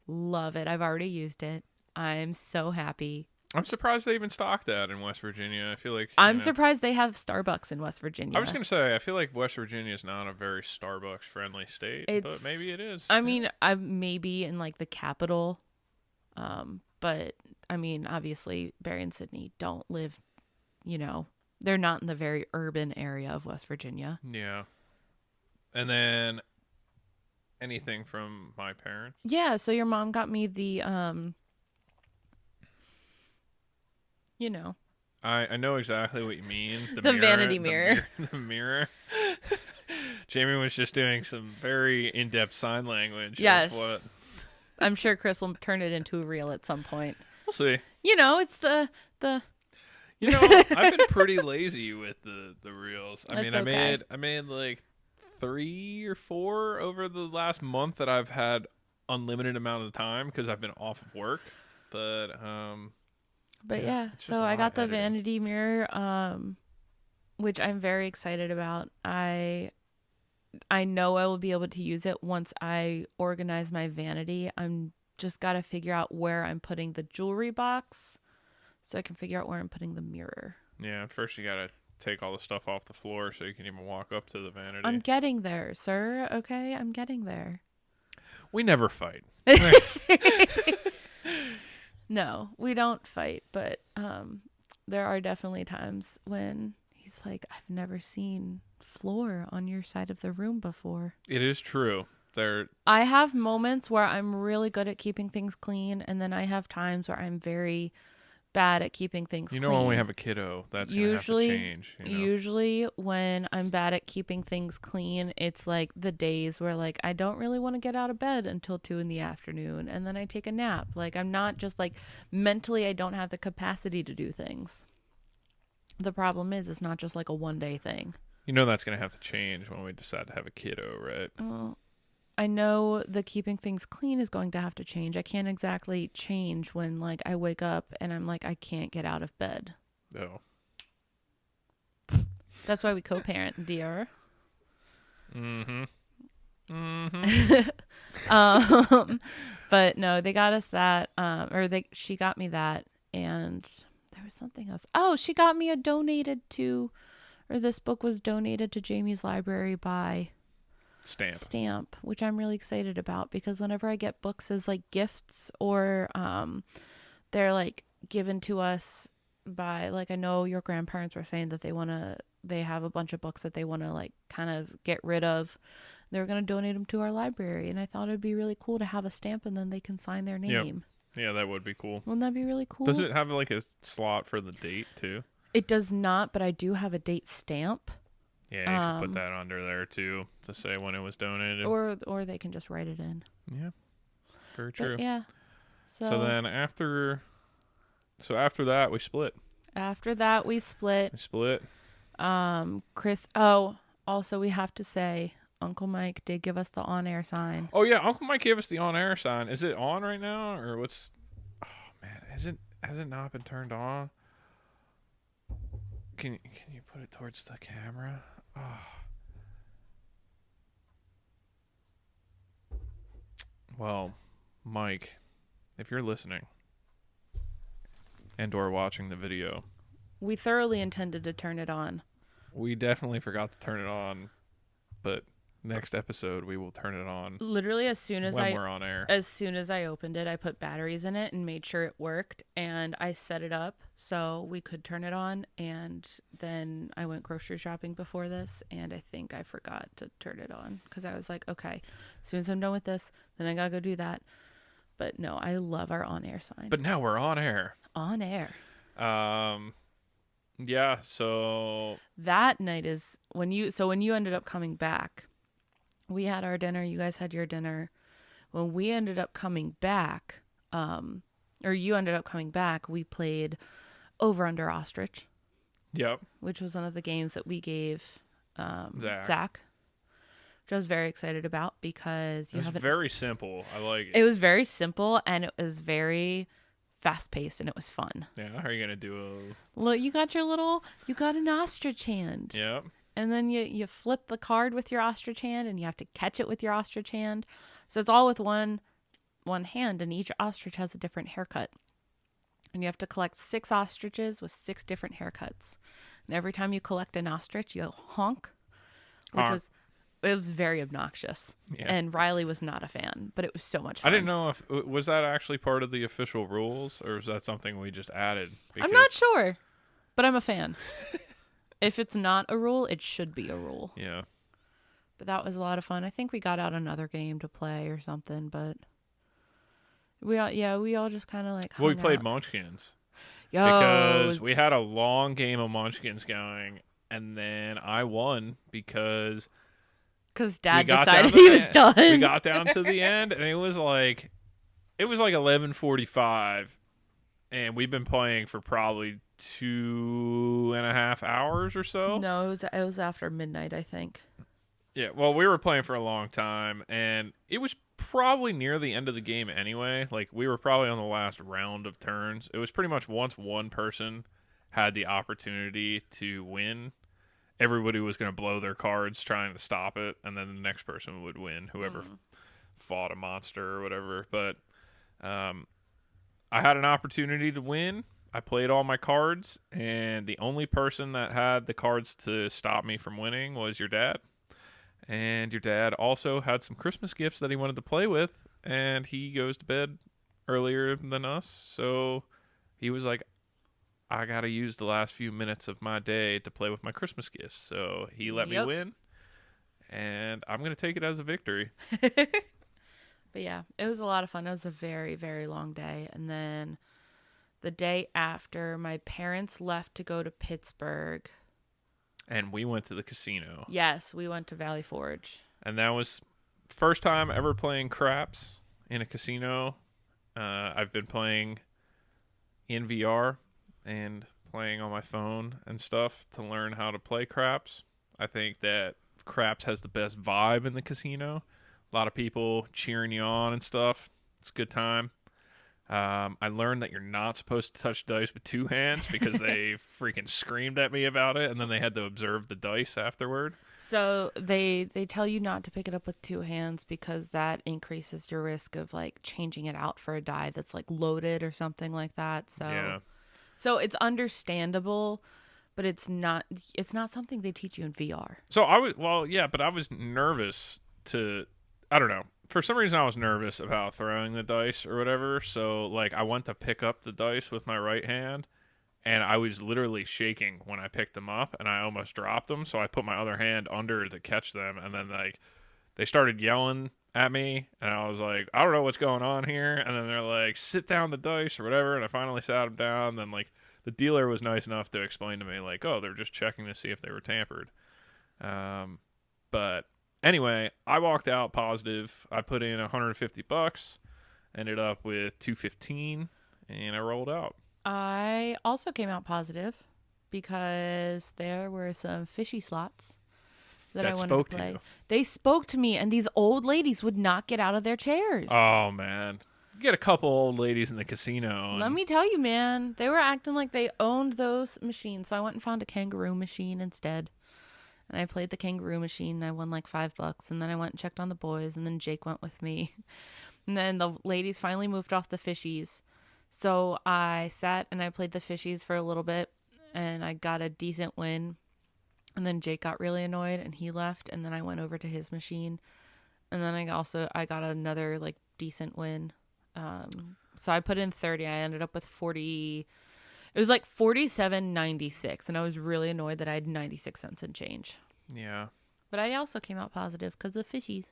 love it. I've already used it. I'm so happy. I'm surprised they even stock that in West Virginia. I feel like I'm surprised they have Starbucks in West Virginia. I was gonna say I feel like West Virginia is not a very Starbucks friendly state, but maybe it is. I mean, I maybe in like the capital, but I mean, obviously Barry and Sydney don't live, they're not in the very urban area of West Virginia. Yeah. And then anything from my parents? Yeah, so your mom got me the I know exactly what you mean. The vanity mirror. The mirror. Jamie was just doing some very in-depth sign language. Yes. I'm sure Chris will turn it into a reel at some point. We'll see. It's the I've been pretty lazy with the reels. I mean, okay. I made like 3 or 4 over the last month that I've had unlimited amount of time because I've been off of work. But yeah, so I got the vanity mirror, which I'm very excited about. I know I will be able to use it once I organize my vanity. I'm just got to figure out where I'm putting the jewelry box so I can figure out where I'm putting the mirror. Yeah, first you got to take all the stuff off the floor so you can even walk up to the vanity. I'm getting there, sir. Okay, I'm getting there. We never fight. No, we don't fight, but there are definitely times when he's like, I've never seen floor on your side of the room before. It is true. I have moments where I'm really good at keeping things clean, and then I have times where I'm very bad at keeping things clean. When we have a kiddo, that's usually gonna have to change. Usually when I'm bad at keeping things clean, it's like the days where like I don't really want to get out of bed until 2 p.m, and then I take a nap. Like I'm not just like mentally I don't have the capacity to do things. The problem is it's not just like a one-day thing. That's gonna have to change when we decide to have a kiddo, right? Well, I know the keeping things clean is going to have to change. I can't exactly change when like I wake up and I'm like I can't get out of bed. Oh. That's why we co-parent, dear. Mm-hmm. But no, they got us that, she got me that, and there was something else. Oh, she got me this book was donated to Jamie's library by Stamp, which I'm really excited about because whenever I get books as like gifts or they're like given to us by like I know your grandparents were saying that they have a bunch of books that they want to like kind of get rid of. They're going to donate them to our library, and I thought it'd be really cool to have a stamp and then they can sign their name. Yep. Yeah, that would be cool. Wouldn't that be really cool? Does it have like a slot for the date too? It does not, but I do have a date stamp. Yeah, you should put that under there too to say when it was donated. Or they can just write it in. Yeah, very true. But yeah. So then after that we split. After that we split. Chris. Oh, also we have to say Uncle Mike did give us the on-air sign. Oh yeah, Uncle Mike gave us the on-air sign. Is it on right now or what's? Oh man, has it not been turned on? Can you put it towards the camera? Oh. Well, Mike, if you're listening and or watching the video, we thoroughly intended to turn it on. We definitely forgot to turn it on, but next episode we will turn it on. Literally as soon as we're on air. As soon as I opened it, I put batteries in it and made sure it worked, and I set it up so we could turn it on, and then I went grocery shopping before this, and I think I forgot to turn it on because I was like, okay, as soon as I'm done with this, then I gotta go do that. But no, I love our on-air sign. But now we're on air. On air. Yeah, so that night is when you ended up coming back. We had our dinner, you guys had your dinner. when we ended up coming back, or you ended up coming back, we played Over Under Ostrich, Yep. which was one of the games that we gave Zach. which I was very excited about because It was very simple. I like it. It was very simple and it was very fast paced and it was fun. Yeah. How are you gonna do Look, you got an ostrich hand. Yep. And then you flip the card with your ostrich hand and you have to catch it with your ostrich hand. So it's all with one hand, and each ostrich has a different haircut. And you have to collect 6 ostriches with 6 different haircuts. And every time you collect an ostrich, you go honk, which Honk. it was very obnoxious. Yeah. And Riley was not a fan, but it was so much fun. I didn't know if was that actually part of the official rules, or is that something we just added? I'm not sure, but I'm a fan. If it's not a rule, it should be a rule. Yeah. But that was a lot of fun. I think we got out another game to play or something, but we all just kind of like Well, we hung played out. Munchkins Yo, because we had a long game of Munchkins going, and then I won because Dad we got decided down to he the was end. done. We got down to the end, and it was like 11:45, and we've been playing for probably 2.5 hours or so. No, it was after midnight, I think. Yeah, well, we were playing for a long time, and it was probably near the end of the game anyway. Like, we were probably on the last round of turns. It was pretty much once one person had the opportunity to win, everybody was going to blow their cards trying to stop it, and then the next person would win, whoever fought a monster or whatever. But I had an opportunity to win. I played all my cards, and the only person that had the cards to stop me from winning was your dad. And your dad also had some Christmas gifts that he wanted to play with, and he goes to bed earlier than us. So he was like, I got to use the last few minutes of my day to play with my Christmas gifts. So he let me win, and I'm going to take it as a victory. But yeah, it was a lot of fun. It was a very, very long day. And then the day after, my parents left to go to Pittsburgh. And we went to the casino. Yes, we went to Valley Forge. And that was first time ever playing craps in a casino. I've been playing in VR and playing on my phone and stuff to learn how to play craps. I think that craps has the best vibe in the casino. A lot of people cheering you on and stuff. It's a good time. I learned that you're not supposed to touch dice with 2 hands because they freaking screamed at me about it, and then they had to observe the dice afterward. So they tell you not to pick it up with 2 hands because that increases your risk of like changing it out for a die that's like loaded or something like that. So Yeah. So it's understandable, but it's not something they teach you in VR. So but I was nervous I don't know. For some reason, I was nervous about throwing the dice or whatever. So, like, I went to pick up the dice with my right hand, and I was literally shaking when I picked them up, and I almost dropped them. So I put my other hand under to catch them, and then, like, they started yelling at me, and I was like, I don't know what's going on here. And then they're like, sit down the dice or whatever, and I finally sat them down. Then, like, the dealer was nice enough to explain to me, like, oh, they're just checking to see if they were tampered. But anyway, I walked out positive. I put in $150, ended up with $215, and I rolled out. I also came out positive because there were some fishy slots that I wanted spoke to to play. you. They spoke to me, and these old ladies would not get out of their chairs. Oh, man. Get a couple old ladies in the casino. Let me tell you, man, they were acting like they owned those machines. So I went and found a kangaroo machine instead. And I played the kangaroo machine, and I won like $5. And then I went and checked on the boys, and then Jake went with me. And then the ladies finally moved off the fishies. So I sat and I played the fishies for a little bit, and I got a decent win. And then Jake got really annoyed, and he left. And then I went over to his machine, and then I got another like decent win. So I put in 30. I ended up with 40. It was like 47.96, and I was really annoyed that I had 96 cents in change. Yeah. But I also came out positive because of fishies.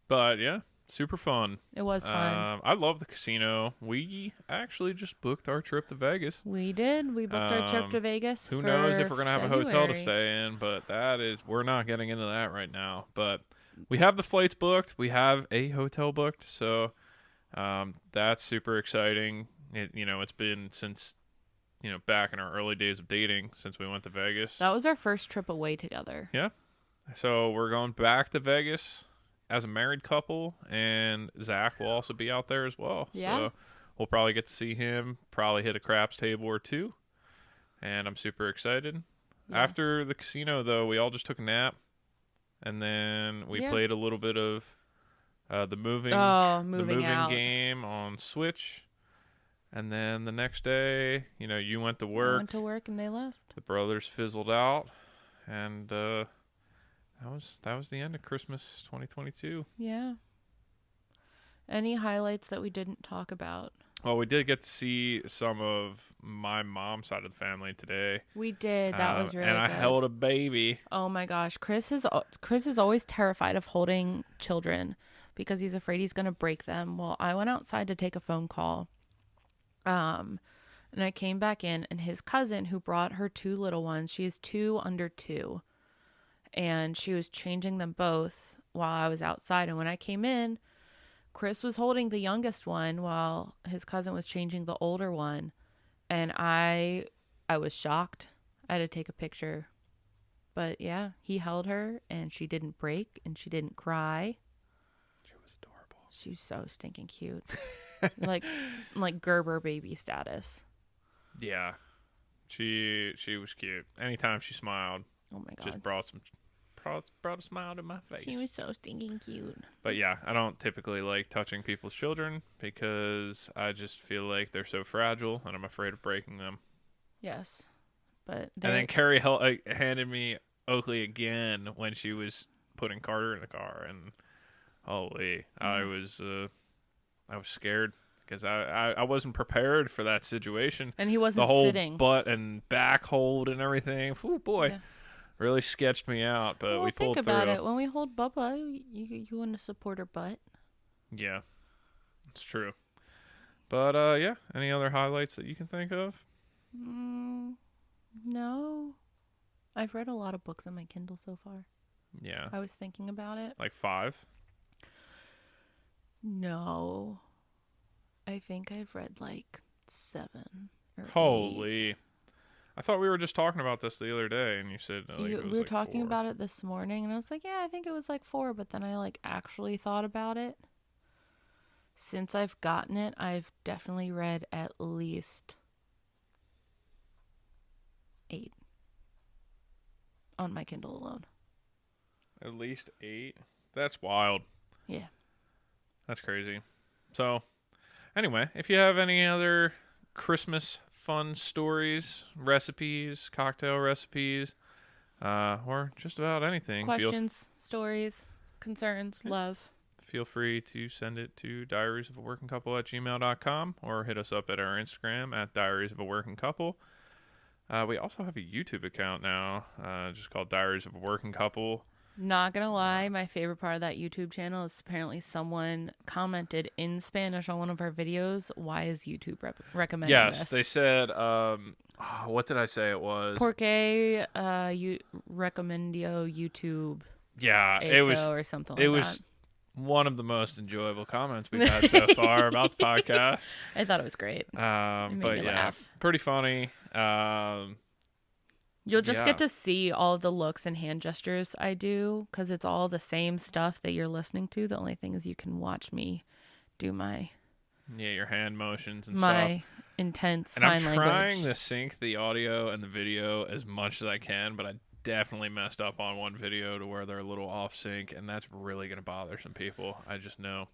But, yeah, super fun. It was fun. I love the casino. We actually just booked our trip to Vegas. We did. We booked our trip to Vegas. Who knows if we're going to have a hotel to February. stay in, but we're not getting into that right now. But we have the flights booked. We have a hotel booked. So that's super exciting. It's been since, back in our early days of dating since we went to Vegas. That was our first trip away together. Yeah. So we're going back to Vegas as a married couple, and Zach will also be out there as well. Yeah. So we'll probably get to see him, probably hit a craps table or two, and I'm super excited. Yeah. After the casino, though, we all just took a nap, and then we played a little bit of the moving game on Switch. And then the next day, you went to work. I went to work and they left. The brothers fizzled out, and that was the end of Christmas 2022. Yeah. Any highlights that we didn't talk about? Well, we did get to see some of my mom's side of the family today. We did. That was really good. And I held a baby. Oh my gosh, Chris is always terrified of holding children because he's afraid he's going to break them. Well, I went outside to take a phone call. And I came back in, and his cousin who brought her two little ones, she has two under 2, and she was changing them both while I was outside. And when I came in, Chris was holding the youngest one while his cousin was changing the older one. And I was shocked. I had to take a picture. But yeah, he held her, and she didn't break, and she didn't cry. She was adorable. She was so stinking cute. like Gerber baby status. Yeah. She was cute. Anytime she smiled, oh my god, just brought a smile to my face. She was so stinking cute. But yeah, I don't typically like touching people's children because I just feel like they're so fragile and I'm afraid of breaking them. Yes, but and then Carrie handed me Oakley again when she was putting Carter in the car, and holy, I was scared because I wasn't prepared for that situation. And he wasn't the whole sitting. Butt and back hold and everything. Oh boy. Yeah. Really sketched me out, but we pulled through. Think about it. When we hold Bubba, you want to support her butt. Yeah, it's true. But yeah, any other highlights that you can think of? No. I've read a lot of books on my Kindle so far. Yeah. I was thinking about it. Like 5? No. I think I've read like 7 or Holy. 8. I thought we were just talking about this the other day, and you said we were talking about it this morning, and I was like, yeah, I think it was like 4, but then I actually thought about it. Since I've gotten it, I've definitely read at least 8 on my Kindle alone. At least 8? That's wild. Yeah. That's crazy. So, anyway, if you have any other Christmas fun stories, recipes, cocktail recipes, or just about anything. Questions, stories, concerns, love. Feel free to send it to diariesofAworkingcouple@gmail.com or hit us up at our Instagram at diariesofAworkingcouple. We also have a YouTube account now, just called Diaries of a Working Couple. Not gonna lie, my favorite part of that YouTube channel is apparently someone commented in Spanish on one of our videos. Why is YouTube recommending this? Yes, they said, what did I say it was? Porque you recomendio YouTube. Yeah, eso it was or something like that. It was one of the most enjoyable comments we've had so far about the podcast. I thought it was great. But yeah, laugh. Pretty funny. You'll just get to see all the looks and hand gestures I do because it's all the same stuff that you're listening to. The only thing is you can watch me do your hand motions and my stuff. Intense and sign I'm language. trying to sync the audio and the video as much as I can, but I definitely messed up on one video to where they're a little off sync, and that's really going to bother some people. I just know.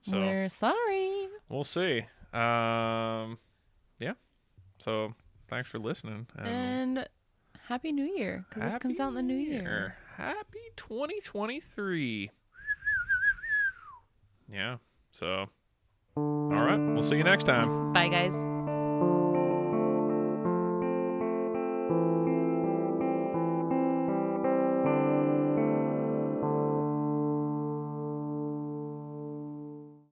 So we're sorry. We'll see. Yeah. So thanks for listening. And Happy New Year, because this comes out in the new year. Happy 2023. Yeah. So, all right. We'll see you next time. Bye, guys.